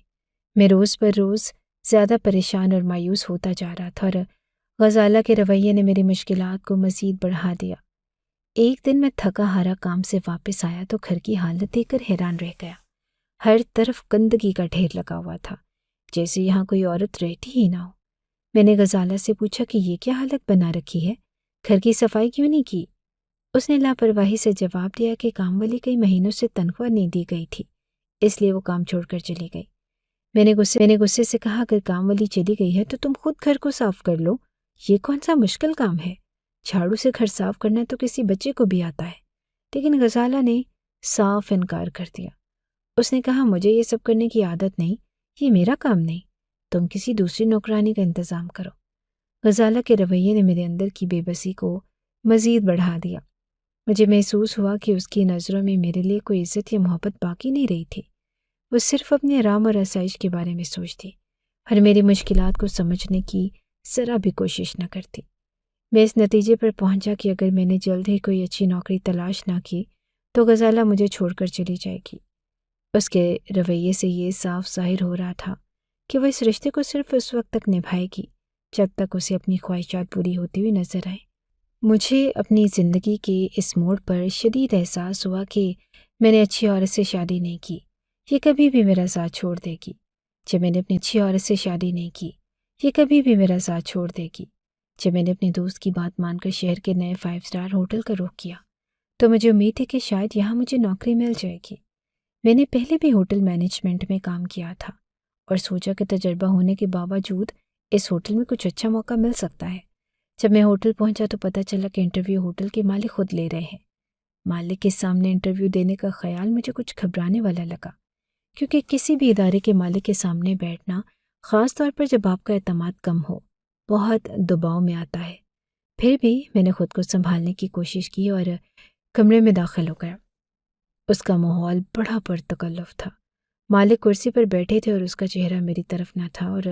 S1: میں روز پر روز زیادہ پریشان اور مایوس ہوتا جا رہا تھا، اور غزالہ کے رویے نے میری مشکلات کو مزید بڑھا دیا۔ ایک دن میں تھکا ہارا کام سے واپس آیا تو گھر کی حالت دیکھ کر حیران رہ گیا۔ ہر طرف گندگی کا ڈھیر لگا ہوا تھا، جیسے یہاں کوئی عورت رہتی ہی نہ ہو۔ میں نے غزالہ سے پوچھا کہ یہ کیا حالت بنا رکھی ہے، گھر کی صفائی کیوں نہیں کی؟ اس نے لاپرواہی سے جواب دیا کہ کام والی کئی مہینوں سے تنخواہ نہیں دی گئی تھی، اس لیے وہ کام چھوڑ کر چلی گئی۔ میں نے غصے سے کہا، اگر کام والی چلی گئی ہے تو تم خود گھر کو صاف کر لو، یہ کون سا مشکل کام ہے؟ جھاڑو سے گھر صاف کرنا تو کسی بچے کو بھی آتا ہے۔ لیکن غزالہ نے صاف انکار کر دیا۔ اس نے کہا، مجھے یہ سب کرنے کی عادت نہیں، یہ میرا کام نہیں، تم کسی دوسری نوکرانی کا انتظام کرو۔ غزالہ کے رویے نے میرے اندر کی بے بسی کو مزید بڑھا دیا۔ مجھے محسوس ہوا کہ اس کی نظروں میں میرے لیے کوئی عزت یا محبت باقی نہیں رہی تھی۔ وہ صرف اپنے آرام اور آسائش کے بارے میں سوچتی اور میری مشکلات کو سمجھنے کی ذرا بھی کوشش نہ کرتی۔ میں اس نتیجے پر پہنچا کہ اگر میں نے جلد ہی کوئی اچھی نوکری تلاش نہ کی تو غزالہ مجھے چھوڑ کر چلی جائے گی۔ اس کے رویے سے یہ صاف ظاہر ہو رہا تھا کہ وہ اس رشتے کو صرف اس وقت تک نبھائے گی جب تک اسے اپنی خواہشات پوری ہوتی ہوئی نظر آئے۔ مجھے اپنی زندگی کے اس موڑ پر شدید احساس ہوا کہ میں نے اچھی عورت سے شادی نہیں کی، یہ کبھی بھی میرا ساتھ چھوڑ دے گی۔ جب میں نے اپنی اچھی عورت سے شادی نہیں کی، یہ کبھی بھی میرا ساتھ چھوڑ دے گی۔ جب میں نے اپنے دوست کی بات مان کر شہر کے نئے 5 اسٹار ہوٹل کا رخ کیا تو مجھے امید تھی کہ شاید یہاں مجھے نوکری مل جائے گی۔ میں نے پہلے بھی ہوٹل مینجمنٹ میں کام کیا تھا اور سوچا کہ تجربہ ہونے کے باوجود اس ہوٹل میں کچھ اچھا موقع مل سکتا ہے۔ جب میں ہوٹل پہنچا تو پتہ چلا کہ انٹرویو ہوٹل کے مالک خود لے رہے ہیں۔ مالک کے سامنے انٹرویو دینے کا خیال مجھے کچھ گھبرانے والا لگا، کیونکہ کسی بھی ادارے کے مالک کے سامنے بیٹھنا، خاص طور پر جب آپ کا اعتماد کم ہو، بہت دباؤ میں آتا ہے۔ پھر بھی میں نے خود کو سنبھالنے کی کوشش کی اور کمرے میں داخل ہو گیا۔ اس کا ماحول بڑا پرتکلف تھا۔ مالک کرسی پر بیٹھے تھے اور اس کا چہرہ میری طرف نہ تھا، اور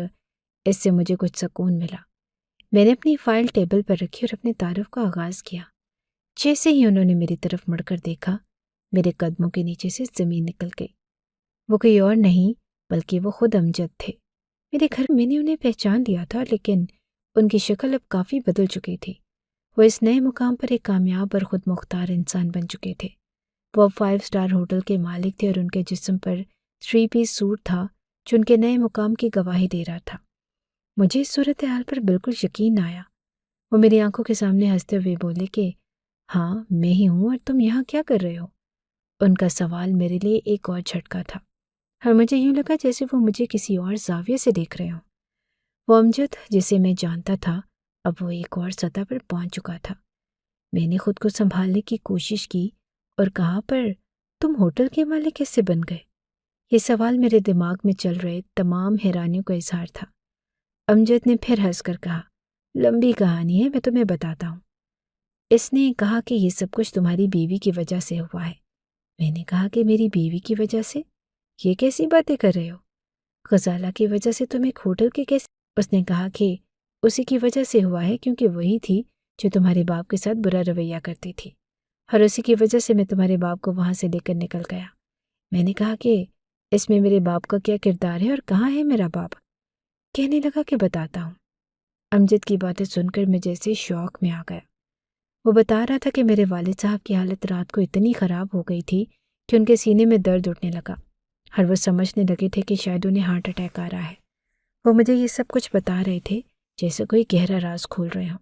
S1: اس سے مجھے کچھ سکون ملا۔ میں نے اپنی فائل ٹیبل پر رکھی اور اپنے تعارف کا آغاز کیا۔ جیسے ہی انہوں نے میری طرف مڑ کر دیکھا، میرے قدموں کے نیچے سے زمین نکل گئی۔ وہ کوئی اور نہیں بلکہ وہ خود امجد تھے۔ میرے گھر میں نے انہیں پہچان لیا تھا، لیکن ان کی شکل اب کافی بدل چکی تھی۔ وہ اس نئے مقام پر ایک کامیاب اور خود مختار انسان بن چکے تھے۔ وہ اب 5 اسٹار ہوٹل کے مالک تھے اور ان کے جسم پر 3 پیس سوٹ تھا جو ان کے نئے مقام کی گواہی دے رہا تھا۔ مجھے اس صورتحال پر بالکل یقین نہ آیا۔ وہ میری آنکھوں کے سامنے ہنستے ہوئے بولے کہ ہاں میں ہی ہوں، اور تم یہاں کیا کر رہے ہو؟ ان کا سوال میرے لیے ایک اور جھٹکا تھا، اور مجھے یوں لگا جیسے وہ مجھے کسی اور زاویے سے دیکھ رہے ہوں۔ وہ امجد جسے میں جانتا تھا اب وہ ایک اور سطح پر پہنچ چکا تھا۔ میں نے خود کو سنبھالنے کی کوشش کی اور کہا، پر تم ہوٹل کے مالک کیسے بن گئے؟ یہ سوال میرے دماغ میں چل رہے تمام حیرانیوں کا اظہار تھا۔ امجد نے پھر ہنس کر کہا، لمبی کہانی ہے، میں تمہیں بتاتا ہوں۔ اس نے کہا کہ یہ سب کچھ تمہاری بیوی کی وجہ سے ہوا ہے۔ میں نے کہا کہ میری بیوی کی وجہ سے؟ یہ کیسی باتیں کر رہے ہو؟ غزالہ کی وجہ سے تم ایک ہوٹل کے کیسے؟ اس نے کہا کہ اسی کی وجہ سے ہوا ہے، کیونکہ وہی تھی جو تمہارے باپ کے ساتھ برا رویہ کرتی تھی، اور اسی کی وجہ سے میں تمہارے باپ کو وہاں سے لے کر نکل گیا۔ میں نے کہا کہ اس میں میرے باپ کا کیا کردار ہے اور کہاں ہے میرا باپ؟ کہنے لگا کہ بتاتا ہوں۔ امجد کی باتیں سن کر میں جیسے شوق میں آ گیا۔ وہ بتا رہا تھا کہ میرے والد صاحب کی حالت رات کو اتنی خراب ہو گئی تھی کہ ان کے سینے میں درد اٹھنے لگا، اور وہ سمجھنے لگے تھے کہ شاید انہیں ہارٹ اٹیک آ رہا ہے۔ وہ مجھے یہ سب کچھ بتا رہے تھے جیسے کوئی گہرا راز کھول رہے ہوں۔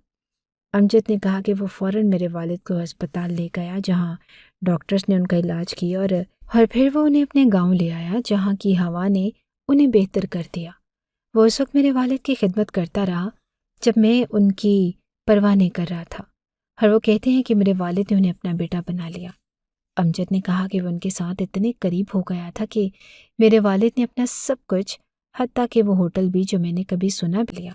S1: امجد نے کہا کہ وہ فوراً میرے والد کو ہسپتال لے گیا، جہاں ڈاکٹرز نے ان کا علاج کیا، اور پھر وہ انہیں اپنے گاؤں لے آیا جہاں کی ہوا نے انہیں بہتر کر دیا۔ وہ اس وقت میرے والد کی خدمت کرتا رہا جب میں ان کی پرواہ نہیں کر رہا تھا، اور وہ کہتے ہیں کہ میرے والد نے انہیں اپنا بیٹا بنا لیا۔ امجد نے کہا کہ وہ ان کے ساتھ اتنے قریب ہو گیا تھا کہ میرے والد نے اپنا سب کچھ، حتیٰ کہ وہ ہوٹل بھی جو میں نے کبھی سنا بھی لیا۔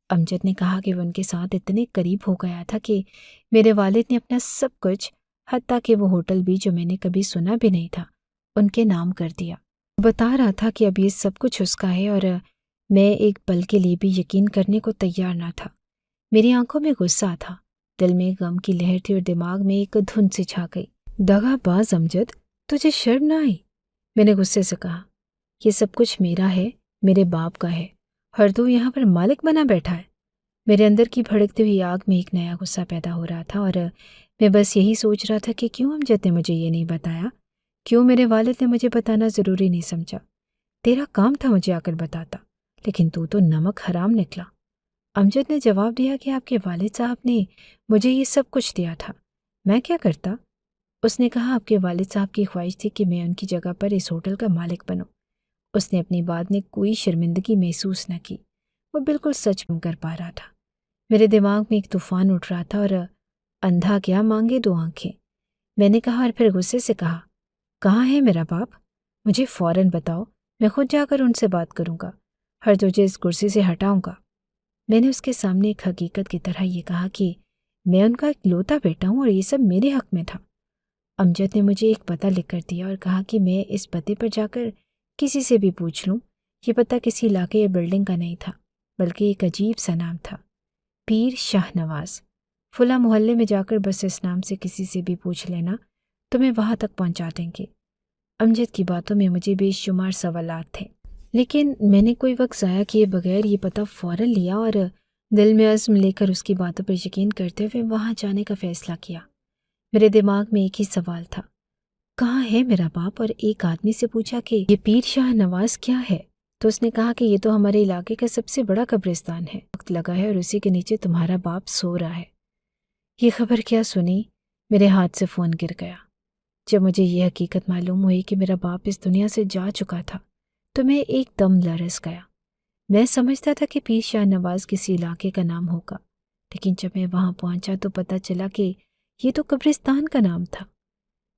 S1: امجد نے کہا کہ وہ ان کے ساتھ اتنے قریب ہو گیا تھا کہ میرے والد نے اپنا سب کچھ، حتیٰ کہ وہ ہوٹل بھی جو میں نے کبھی سنا بھی نہیں تھا، ان کے نام کر دیا۔ وہ بتا رہا تھا کہ اب یہ سب کچھ اس کا ہے، اور میں ایک پل کے لیے بھی یقین کرنے کو تیار نہ تھا۔ میری آنکھوں میں غصہ تھا، دل میں غم کی لہر تھی، اور دماغ میں ایک دھن سی چھا گئی۔ دغا باز امجد، تجھے شرم نہ آئی؟ میں نے غصے سے کہا، یہ سب کچھ میرا ہے، میرے باپ کا ہے، اور تو یہاں پر مالک بنا بیٹھا ہے۔ میرے اندر کی بھڑکتی ہوئی آگ میں ایک نیا غصہ پیدا ہو رہا تھا، اور میں بس یہی سوچ رہا تھا کہ کیوں امجد نے مجھے یہ نہیں بتایا، کیوں میرے والد نے مجھے بتانا ضروری نہیں سمجھا۔ تیرا کام تھا مجھے آ کر بتاتا، لیکن تو نمک حرام نکلا۔ امجد نے جواب دیا کہ آپ کے والد صاحب نے مجھے یہ سب کچھ دیا تھا، میں کیا کرتا؟ اس نے کہا آپ کے والد صاحب کی خواہش تھی کہ میں ان کی جگہ پر اس ہوٹل کا مالک بنوں۔ اس نے اپنی بات میں کوئی شرمندگی محسوس نہ کی، وہ بالکل سچ کر پا رہا تھا۔ میرے دماغ میں ایک طوفان اٹھ رہا تھا، اور اندھا کیا مانگے 2 آنکھیں، میں نے کہا، اور پھر غصے سے کہا، کہاں ہے میرا باپ؟ مجھے فوراً بتاؤ، میں خود جا کر ان سے بات کروں گا، ہر تجھے اس کرسی سے ہٹاؤں گا۔ میں نے اس کے سامنے ایک حقیقت کی طرح یہ کہا کہ میں ان کا اکلوتا بیٹا ہوں اور یہ سب میرے حق میں تھا۔ امجد نے مجھے ایک پتہ لکھ کر دیا اور کہا کہ میں اس پتے پر جا کر کسی سے بھی پوچھ لوں۔ یہ پتہ کسی علاقے یا بلڈنگ کا نہیں تھا، بلکہ ایک عجیب سا نام تھا، پیر شاہ نواز۔ فلاں محلے میں جا کر بس اس نام سے کسی سے بھی پوچھ لینا، تمہیں وہاں تک پہنچا دیں گے۔ امجد کی باتوں میں مجھے بے شمار سوالات تھے، لیکن میں نے کوئی وقت ضائع کیے بغیر یہ پتہ فوراً لیا اور دل میں عزم لے کر اس کی باتوں پر یقین کرتے ہوئے وہاں جانے کا فیصلہ کیا۔ میرے دماغ میں ایک ہی سوال تھا، کہاں ہے میرا باپ؟ اور ایک آدمی سے پوچھا کہ یہ پیر شاہ نواز کیا ہے، تو اس نے کہا کہ یہ تو ہمارے علاقے کا سب سے بڑا قبرستان ہے، وقت لگا ہے اور اسی کے نیچے تمہارا باپ سو رہا ہے۔ یہ خبر کیا سنی، میرے ہاتھ سے فون گر گیا۔ جب مجھے یہ حقیقت معلوم ہوئی کہ میرا باپ اس دنیا سے جا چکا تھا تو میں ایک دم لرز گیا۔ میں سمجھتا تھا کہ پیر شاہ نواز کسی علاقے کا نام ہوگا، لیکن جب میں وہاں پہنچا تو پتہ چلا کہ یہ تو قبرستان کا نام تھا۔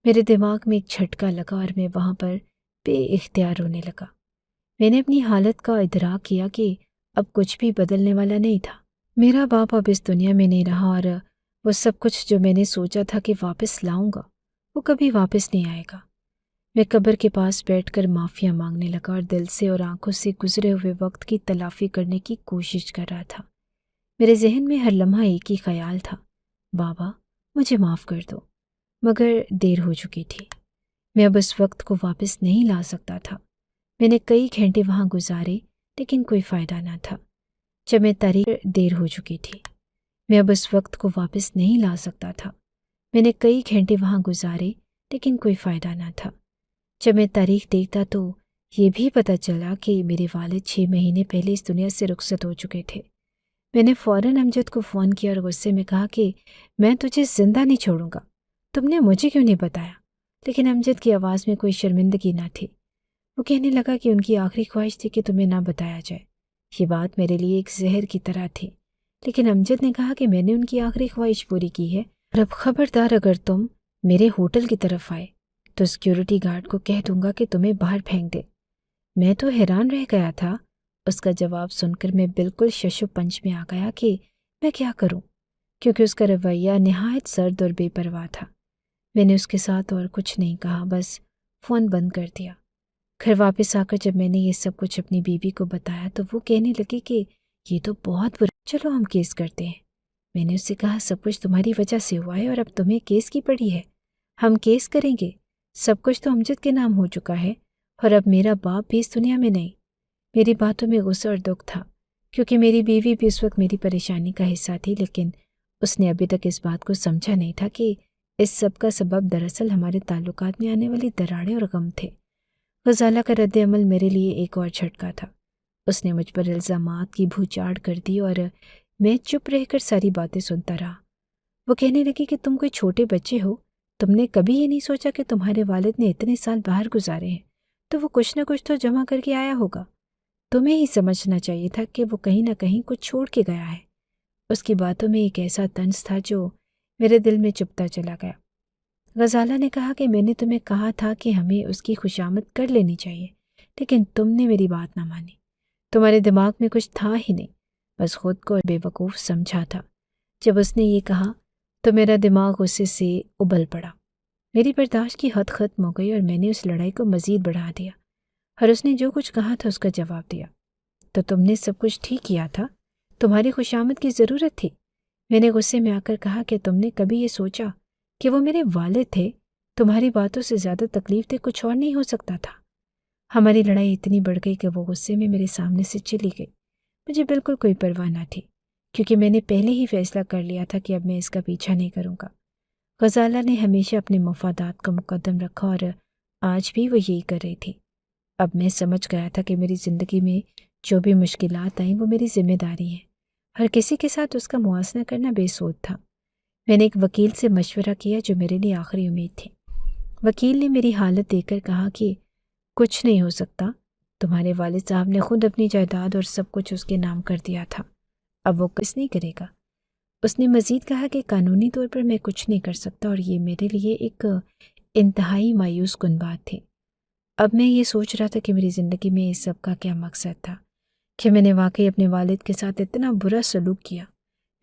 S1: میرے دماغ میں ایک جھٹکا لگا اور میں وہاں پر بے اختیار رونے لگا۔ میں نے اپنی حالت کا ادراک کیا کہ اب کچھ بھی بدلنے والا نہیں تھا۔ میرا باپ اب اس دنیا میں نہیں رہا اور وہ سب کچھ جو میں نے سوچا تھا کہ واپس لاؤں گا وہ کبھی واپس نہیں آئے گا۔ میں قبر کے پاس بیٹھ کر معافیاں مانگنے لگا اور دل سے اور آنکھوں سے گزرے ہوئے وقت کی تلافی کرنے کی کوشش کر رہا تھا۔ میرے ذہن میں ہر لمحہ ایک ہی خیال تھا، بابا مجھے معاف کر دو، مگر دیر ہو چکی تھی۔ میں اب اس وقت کو واپس نہیں لا سکتا تھا۔ میں نے کئی گھنٹے وہاں گزارے لیکن کوئی فائدہ نہ تھا۔ جب میں تاریخ دیر ہو چکی تھی، میں اب اس وقت کو واپس نہیں لا سکتا تھا۔ میں نے کئی گھنٹے وہاں گزارے لیکن کوئی فائدہ نہ تھا۔ جب میں تاریخ دیکھتا تو یہ بھی پتہ چلا کہ میرے والد 6 مہینے پہلے اس دنیا سے رخصت ہو چکے تھے۔ میں نے فوراً امجد کو فون کیا اور غصے میں کہا کہ میں تجھے زندہ نہیں چھوڑوں گا، تم نے مجھے کیوں نہیں بتایا؟ لیکن امجد کی آواز میں کوئی شرمندگی نہ تھی۔ وہ کہنے لگا کہ ان کی آخری خواہش تھی کہ تمہیں نہ بتایا جائے۔ یہ بات میرے لیے ایک زہر کی طرح تھی، لیکن امجد نے کہا کہ میں نے ان کی آخری خواہش پوری کی ہے، اور اب خبردار اگر تم میرے ہوٹل کی طرف آئے تو سیکیورٹی گارڈ کو کہہ دوں گا کہ تمہیں باہر پھینک دے۔ میں تو حیران رہ گیا تھا۔ اس کا جواب سن کر میں بالکل شش و پنج میں آ گیا کہ میں کیا کروں، کیونکہ اس کا رویہ نہایت سرد اور بے پرواہ تھا۔ میں نے اس کے ساتھ اور کچھ نہیں کہا، بس فون بند کر دیا۔ گھر واپس آ کر جب میں نے یہ سب کچھ اپنی بیوی کو بتایا تو وہ کہنے لگی کہ یہ تو بہت برا، چلو ہم کیس کرتے ہیں۔ میں نے اس سے کہا سب کچھ تمہاری وجہ سے ہوا ہے اور اب تمہیں کیس کی پڑی ہے۔ ہم کیس کریں گے، سب کچھ تو امجد کے نام ہو چکا ہے اور اب میرا باپ بھی اس دنیا میں نہیں۔ میری باتوں میں غصہ اور دکھ تھا، کیونکہ میری بیوی بھی اس وقت میری پریشانی کا حصہ تھی، لیکن اس نے ابھی تک اس بات کو سمجھا نہیں تھا کہ اس سب کا سبب دراصل ہمارے تعلقات میں آنے والی دراڑیں اور غم تھے۔ غزالہ کا رد عمل میرے لیے ایک اور جھٹکا تھا۔ اس نے مجھ پر الزامات کی بھوچاڑ کر دی اور میں چپ رہ کر ساری باتیں سنتا رہا۔ وہ کہنے لگی کہ تم کوئی چھوٹے بچے ہو، تم نے کبھی یہ نہیں سوچا کہ تمہارے والد نے اتنے سال باہر گزارے ہیں تو وہ کچھ نہ کچھ تو جمع کر کے آیا ہوگا۔ تمہیں ہی سمجھنا چاہیے تھا کہ وہ کہیں نہ کہیں کچھ چھوڑ کے گیا ہے۔ اس کی باتوں میں ایک ایسا طنز تھا جو میرے دل میں چپتا چلا گیا۔ غزالہ نے کہا کہ میں نے تمہیں کہا تھا کہ ہمیں اس کی خوشامد کر لینی چاہیے، لیکن تم نے میری بات نہ مانی۔ تمہارے دماغ میں کچھ تھا ہی نہیں، بس خود کو بے وقوف سمجھا تھا۔ جب اس نے یہ کہا تو میرا دماغ غصے سے ابل پڑا۔ میری برداشت کی حد ختم ہو گئی اور میں نے اس لڑائی کو مزید بڑھا دیا، اور اس نے جو کچھ کہا تھا اس کا جواب دیا۔ تو تم نے سب کچھ ٹھیک کیا تھا، تمہاری خوشامد کی ضرورت تھی۔ میں نے غصے میں آ کر کہا کہ تم نے کبھی یہ سوچا کہ وہ میرے والد تھے؟ تمہاری باتوں سے زیادہ تکلیف دہ کچھ اور نہیں ہو سکتا تھا۔ ہماری لڑائی اتنی بڑھ گئی کہ وہ غصے میں میرے سامنے سے چلی گئی۔ مجھے بالکل کوئی پرواہ نہ تھی، کیونکہ میں نے پہلے ہی فیصلہ کر لیا تھا کہ اب میں اس کا پیچھا نہیں کروں گا۔ غزالہ نے ہمیشہ اپنے مفادات کو مقدم رکھا اور آج بھی وہ یہی کر رہی تھی۔ اب میں سمجھ گیا تھا کہ میری زندگی میں جو بھی مشکلات آئیں وہ میری ذمہ داری ہیں۔ ہر کسی کے ساتھ اس کا موازنہ کرنا بے سود تھا۔ میں نے ایک وکیل سے مشورہ کیا جو میرے لیے آخری امید تھی۔ وکیل نے میری حالت دیکھ کر کہا کہ کچھ نہیں ہو سکتا، تمہارے والد صاحب نے خود اپنی جائیداد اور سب کچھ اس کے نام کر دیا تھا، اب وہ کچھ نہیں کرے گا۔ اس نے مزید کہا کہ قانونی طور پر میں کچھ نہیں کر سکتا، اور یہ میرے لیے ایک انتہائی مایوس کن بات تھی۔ اب میں یہ سوچ رہا تھا کہ میری زندگی میں اس سب کا کیا مقصد تھا، کہ میں نے واقعی اپنے والد کے ساتھ اتنا برا سلوک کیا۔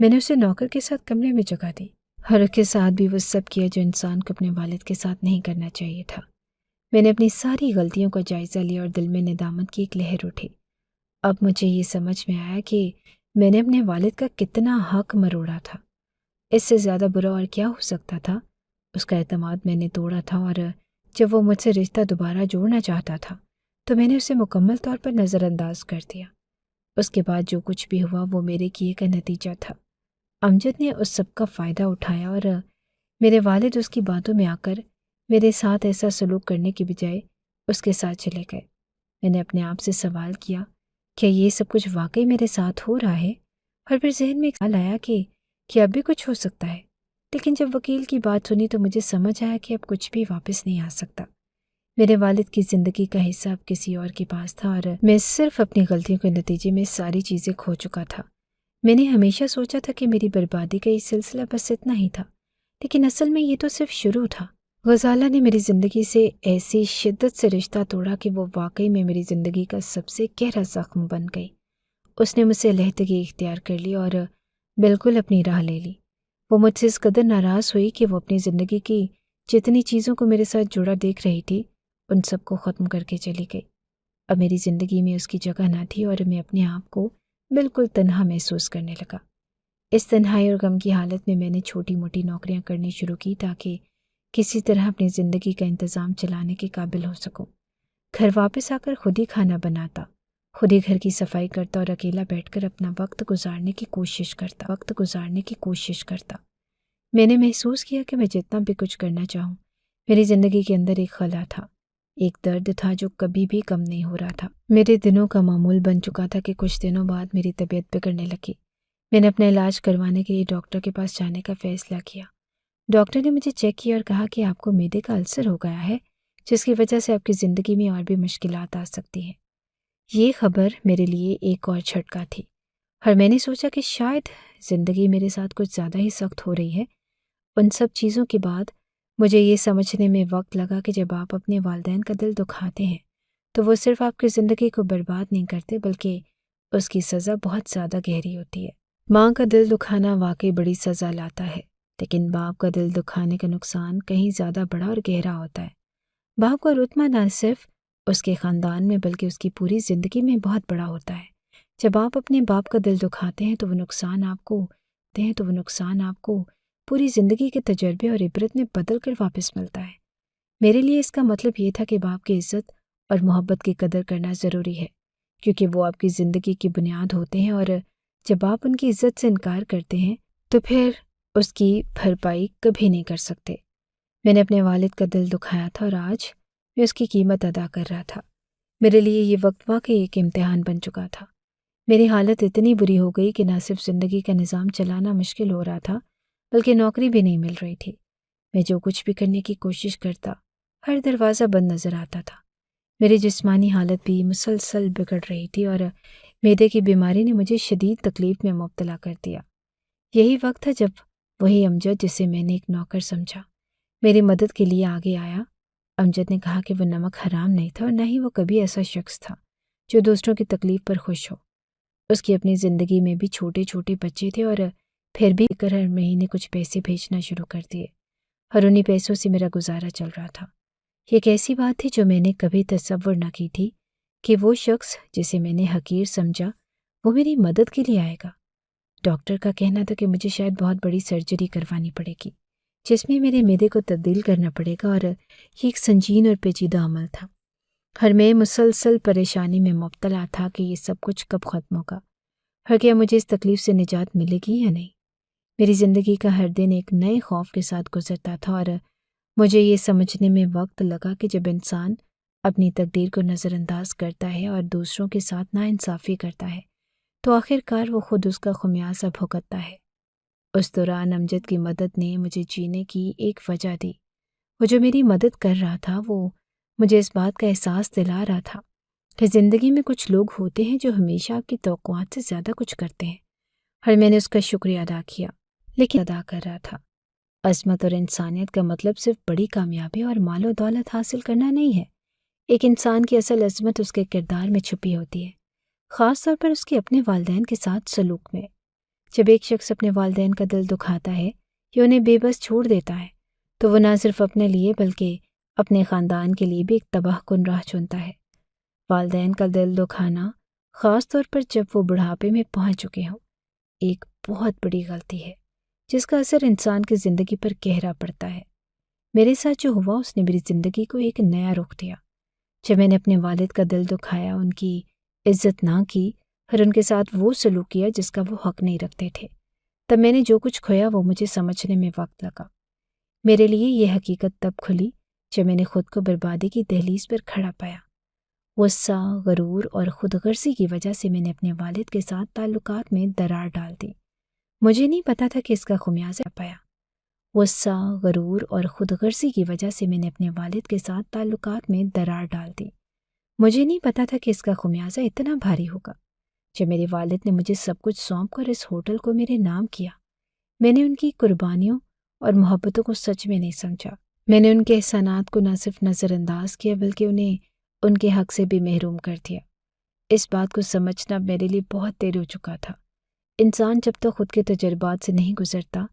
S1: میں نے اسے نوکر کے ساتھ کمرے میں جگہ دی، اور اس کے ساتھ بھی وہ سب کیا جو انسان کو اپنے والد کے ساتھ نہیں کرنا چاہیے تھا۔ میں نے اپنی ساری غلطیوں کا جائزہ لیا اور دل میں ندامت کی ایک لہر اٹھی۔ اب مجھے یہ سمجھ میں آیا کہ میں نے اپنے والد کا کتنا حق مروڑا تھا۔ اس سے زیادہ برا اور کیا ہو سکتا تھا؟ اس کا اعتماد میں نے توڑا تھا، اور جب وہ مجھ سے رشتہ دوبارہ جوڑنا چاہتا تھا تو میں نے اسے مکمل طور پر نظر انداز کر دیا۔ اس کے بعد جو کچھ بھی ہوا وہ میرے کیے کا نتیجہ تھا۔ امجد نے اس سب کا فائدہ اٹھایا اور میرے والد اس کی باتوں میں آ کر میرے ساتھ ایسا سلوک کرنے کی بجائے اس کے ساتھ چلے گئے۔ میں نے اپنے آپ سے سوال کیا، کیا یہ سب کچھ واقعی میرے ساتھ ہو رہا ہے؟ اور پھر ذہن میں ایک خیال آیا کہ اب بھی کچھ ہو سکتا ہے، لیکن جب وکیل کی بات سنی تو مجھے سمجھ آیا کہ اب کچھ بھی واپس نہیں آ سکتا۔ میرے والد کی زندگی کا حصہ اب کسی اور کے پاس تھا، اور میں صرف اپنی غلطیوں کے نتیجے میں ساری چیزیں کھو چکا تھا۔ میں نے ہمیشہ سوچا تھا کہ میری بربادی کا یہ سلسلہ بس اتنا ہی تھا، لیکن اصل میں یہ تو صرف شروع تھا۔ غزالہ نے میری زندگی سے ایسی شدت سے رشتہ توڑا کہ وہ واقعی میں میری زندگی کا سب سے گہرا زخم بن گئی۔ اس نے مجھ سے علیحدگی اختیار کر لی اور بالکل اپنی راہ لے لی۔ وہ مجھ سے اس قدر ناراض ہوئی کہ وہ اپنی زندگی کی جتنی چیزوں کو میرے ساتھ جڑا دیکھ رہی تھی ان سب کو ختم کر کے چلی گئی۔ اب میری زندگی میں اس کی جگہ نہ تھی اور میں اپنے آپ کو بالکل تنہا محسوس کرنے لگا۔ اس تنہائی اور غم کی حالت میں نے چھوٹی موٹی نوکریاں کرنی شروع کی تاکہ کسی طرح اپنی زندگی کا انتظام چلانے کے قابل ہو سکوں۔ گھر واپس آ کر خود ہی کھانا بناتا، خود ہی گھر کی صفائی کرتا اور اکیلا بیٹھ کر اپنا وقت گزارنے کی کوشش کرتا۔ میں نے محسوس کیا کہ میں جتنا بھی کچھ کرنا چاہوں، میری زندگی کے اندر ایک خلا تھا، ایک درد تھا جو کبھی بھی کم نہیں ہو رہا تھا۔ میرے دنوں کا معمول بن چکا تھا کہ کچھ دنوں بعد میری طبیعت بگڑنے لگی۔ میں نے اپنا علاج کروانے کے لیے ڈاکٹر کے پاس جانے کا فیصلہ کیا۔ ڈاکٹر نے مجھے چیک کیا اور کہا کہ آپ کو معدے کا السر ہو گیا ہے، جس کی وجہ سے آپ کی زندگی میں اور بھی مشکلات آ سکتی ہیں۔ یہ خبر میرے لیے ایک اور جھٹکا تھی، اور میں نے سوچا کہ شاید زندگی میرے ساتھ کچھ زیادہ ہی سخت ہو رہی ہے۔ ان سب چیزوں کے بعد مجھے یہ سمجھنے میں وقت لگا کہ جب آپ اپنے والدین کا دل دکھاتے ہیں تو وہ صرف آپ کی زندگی کو برباد نہیں کرتے بلکہ اس کی سزا بہت زیادہ گہری ہوتی ہے۔ ماں کا دل دکھانا واقعی بڑی سزا لاتا ہے، لیکن باپ کا دل دکھانے کا نقصان کہیں زیادہ بڑا اور گہرا ہوتا ہے۔ باپ کا رتبہ نہ صرف اس کے خاندان میں بلکہ اس کی پوری زندگی میں بہت بڑا ہوتا ہے۔ جب آپ اپنے باپ کا دل دکھاتے ہیں تو وہ نقصان آپ کو پوری زندگی کے تجربے اور عبرت میں بدل کر واپس ملتا ہے۔ میرے لیے اس کا مطلب یہ تھا کہ باپ کی عزت اور محبت کی قدر کرنا ضروری ہے، کیونکہ وہ آپ کی زندگی کی بنیاد ہوتے ہیں، اور جب آپ ان کی عزت سے انکار کرتے ہیں تو پھر اس کی بھرپائی کبھی نہیں کر سکتے۔ میں نے اپنے والد کا دل دکھایا تھا اور آج میں اس کی قیمت ادا کر رہا تھا۔ میرے لیے یہ وقت واقعی ایک امتحان بن چکا تھا۔ میری حالت اتنی بری ہو گئی کہ نہ صرف زندگی کا نظام چلانا مشکل ہو رہا تھا بلکہ نوکری بھی نہیں مل رہی تھی۔ میں جو کچھ بھی کرنے کی کوشش کرتا ہر دروازہ بند نظر آتا تھا۔ میری جسمانی حالت بھی مسلسل بگڑ رہی تھی اور معدے کی بیماری نے مجھے شدید تکلیف میں مبتلا کر دیا۔ یہی وقت تھا جب وہی امجد جسے میں نے ایک نوکر سمجھا میری مدد کے لیے آگے آیا۔ امجد نے کہا کہ وہ نمک حرام نہیں تھا اور نہ ہی وہ کبھی ایسا شخص تھا جو دوسروں کی تکلیف پر خوش ہو۔ اس کی اپنی زندگی میں بھی چھوٹے چھوٹے بچے تھے اور پھر بھی ہر مہینے کچھ پیسے بھیجنا شروع کر دیے، اور انہی پیسوں سے میرا گزارا چل رہا تھا۔ یہ ایک ایسی بات تھی جو میں نے کبھی تصور نہ کی تھی کہ وہ شخص جسے میں نے حقیر سمجھا وہ میری مدد کے لیے آئے گا۔ ڈاکٹر کا کہنا تھا کہ مجھے شاید بہت بڑی سرجری کروانی پڑے گی جس میں میرے معدے کو تبدیل کرنا پڑے گا، اور یہ ایک سنگین اور پیچیدہ عمل تھا۔ ہر میں مسلسل پریشانی میں مبتلا تھا کہ یہ سب کچھ کب ختم ہوگا، اور کیا مجھے اس تکلیف سے نجات ملے گی یا نہیں۔ میری زندگی کا ہر دن ایک نئے خوف کے ساتھ گزرتا تھا، اور مجھے یہ سمجھنے میں وقت لگا کہ جب انسان اپنی تقدیر کو نظر انداز کرتا ہے اور دوسروں کے ساتھ ناانصافی کرتا ہے تو آخر کار وہ خود اس کا خمیازہ بھگتتا ہے۔ اس دوران امجد کی مدد نے مجھے جینے کی ایک وجہ دی۔ وہ جو میری مدد کر رہا تھا وہ مجھے اس بات کا احساس دلا رہا تھا کہ زندگی میں کچھ لوگ ہوتے ہیں جو ہمیشہ آپ کی توقعات سے زیادہ کچھ کرتے ہیں، اور میں نے اس کا شکریہ ادا کیا، لیکن ادا کر رہا تھا۔ عظمت اور انسانیت کا مطلب صرف بڑی کامیابی اور مال و دولت حاصل کرنا نہیں ہے۔ ایک انسان کی اصل عظمت اس کے کردار میں چھپی ہوتی ہے، خاص طور پر اس کے اپنے والدین کے ساتھ سلوک میں۔ جب ایک شخص اپنے والدین کا دل دکھاتا ہے یا انہیں بے بس چھوڑ دیتا ہے تو وہ نہ صرف اپنے لیے بلکہ اپنے خاندان کے لیے بھی ایک تباہ کن راہ چنتا ہے۔ والدین کا دل دکھانا، خاص طور پر جب وہ بڑھاپے میں پہنچ چکے ہوں، ایک بہت بڑی غلطی ہے۔ جس کا اثر انسان کی زندگی پر گہرا پڑتا ہے۔ میرے ساتھ جو ہوا اس نے میری زندگی کو ایک نیا رخ دیا۔ جب میں نے اپنے والد کا دل دکھایا، ان کی عزت نہ کی اور ان کے ساتھ وہ سلوک کیا جس کا وہ حق نہیں رکھتے تھے، تب میں نے جو کچھ کھویا وہ مجھے سمجھنے میں وقت لگا۔ میرے لیے یہ حقیقت تب کھلی جب میں نے خود کو بربادی کی دہلیز پر کھڑا پایا۔ غصہ، غرور اور خود غرضی کی وجہ سے میں نے اپنے والد کے ساتھ تعلقات میں درار ڈال دی۔ مجھے نہیں پتا تھا کہ اس کا خمیازہ پایا۔ غصہ، غرور اور خود غرضی کی وجہ سے میں نے اپنے والد کے ساتھ تعلقات میں درار ڈال دی۔ مجھے نہیں پتا تھا کہ اس کا خمیازہ اتنا بھاری ہوگا۔ جب میرے والد نے مجھے سب کچھ سونپ کر اس ہوٹل کو میرے نام کیا، میں نے ان کی قربانیوں اور محبتوں کو سچ میں نہیں سمجھا۔ میں نے ان کے احسانات کو نہ صرف نظر انداز کیا بلکہ انہیں ان کے حق سے بھی محروم کر دیا۔ اس بات کو سمجھنا میرے لیے بہت دیر ہو چکا تھا۔ انسان جب تک خود کے تجربات سے نہیں گزرتا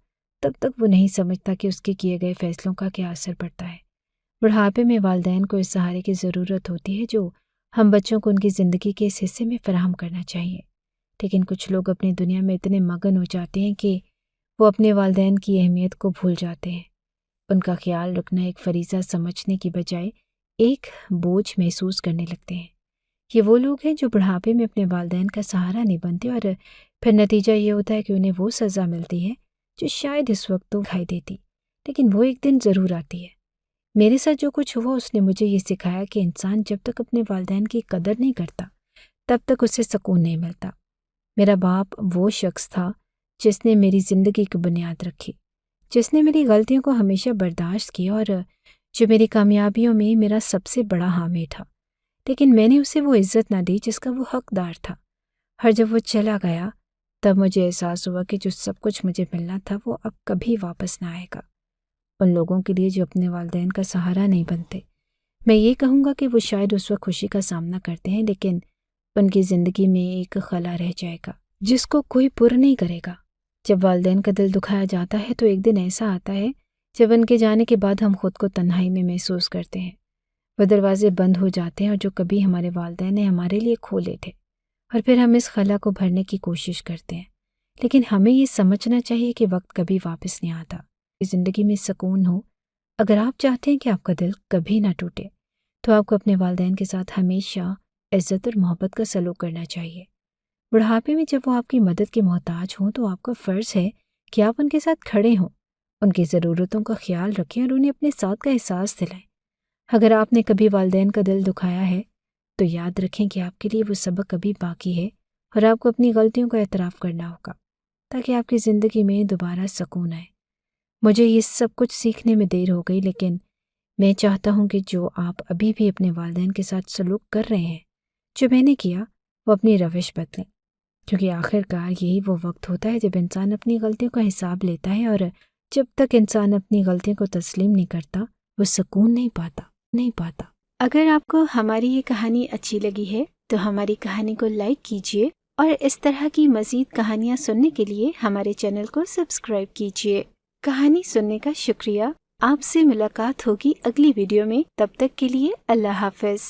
S1: تب تک وہ نہیں سمجھتا کہ اس کے کیے گئے فیصلوں کا کیا اثر پڑتا ہے۔ بڑھاپے میں والدین کو اس سہارے کی ضرورت ہوتی ہے جو ہم بچوں کو ان کی زندگی کے اس حصے میں فراہم کرنا چاہیے، لیکن کچھ لوگ اپنی دنیا میں اتنے مگن ہو جاتے ہیں کہ وہ اپنے والدین کی اہمیت کو بھول جاتے ہیں۔ ان کا خیال رکھنا ایک فریضہ سمجھنے کی بجائے ایک بوجھ محسوس کرنے لگتے ہیں۔ یہ وہ لوگ ہیں جو بڑھاپے میں اپنے والدین کا سہارا نہیں بنتے اور پھر نتیجہ یہ ہوتا ہے کہ انہیں وہ سزا ملتی ہے جو شاید اس وقت تو دکھائی دیتی، لیکن وہ ایک دن ضرور آتی ہے۔ میرے ساتھ جو کچھ ہوا اس نے مجھے یہ سکھایا کہ انسان جب تک اپنے والدین کی قدر نہیں کرتا تب تک اسے سکون نہیں ملتا۔ میرا باپ وہ شخص تھا جس نے میری زندگی کی بنیاد رکھی، جس نے میری غلطیوں کو ہمیشہ برداشت کیا اور جو میری کامیابیوں میں میرا سب سے بڑا حامی تھا، لیکن میں نے اسے وہ عزت نہ دی جس کا وہ حقدار تھا۔ اور جب وہ چلا گیا تب مجھے احساس ہوا کہ جو سب کچھ مجھے ملنا تھا وہ اب کبھی واپس نہ آئے گا۔ ان لوگوں کے لیے جو اپنے والدین کا سہارا نہیں بنتے، میں یہ کہوں گا کہ وہ شاید اس وقت خوشی کا سامنا کرتے ہیں، لیکن ان کی زندگی میں ایک خلا رہ جائے گا جس کو کوئی پر نہیں کرے گا۔ جب والدین کا دل دکھایا جاتا ہے تو ایک دن ایسا آتا ہے جب ان کے جانے کے بعد ہم خود کو تنہائی میں محسوس کرتے ہیں۔ وہ دروازے بند ہو جاتے ہیں اور جو کبھی ہمارے والدین نے ہمارے لیے کھولے تھے، اور پھر ہم اس خلا کو بھرنے کی کوشش کرتے ہیں، لیکن ہمیں یہ سمجھنا چاہیے کہ وقت کبھی واپس نہیں آتا۔ زندگی میں سکون ہو، اگر آپ چاہتے ہیں کہ آپ کا دل کبھی نہ ٹوٹے تو آپ کو اپنے والدین کے ساتھ ہمیشہ عزت اور محبت کا سلوک کرنا چاہیے۔ بڑھاپے میں جب وہ آپ کی مدد کے محتاج ہوں تو آپ کا فرض ہے کہ آپ ان کے ساتھ کھڑے ہوں، ان کی ضرورتوں کا خیال رکھیں اور انہیں اپنے ساتھ کا احساس دلائیں۔ اگر آپ نے کبھی والدین کا دل دکھایا ہے تو یاد رکھیں کہ آپ کے لیے وہ سبق ابھی باقی ہے اور آپ کو اپنی غلطیوں کا اعتراف کرنا ہوگا تاکہ آپ کی زندگی میں دوبارہ سکون آئے۔ مجھے یہ سب کچھ سیکھنے میں دیر ہو گئی، لیکن میں چاہتا ہوں کہ جو آپ ابھی بھی اپنے والدین کے ساتھ سلوک کر رہے ہیں جو میں نے کیا، وہ اپنی روش بدلیں، کیونکہ آخر کار یہی وہ وقت ہوتا ہے جب انسان اپنی غلطیوں کا حساب لیتا ہے، اور جب تک انسان اپنی غلطیوں کو تسلیم نہیں کرتا وہ سکون نہیں پاتا۔ اگر آپ کو ہماری یہ کہانی اچھی لگی ہے تو ہماری کہانی کو لائک کیجیے اور اس طرح کی مزید کہانیاں سننے کے لیے ہمارے چینل کو سبسکرائب کیجیے۔ کہانی سننے کا شکریہ۔ آپ سے ملاقات ہوگی اگلی ویڈیو میں، تب تک کے لیے اللہ حافظ۔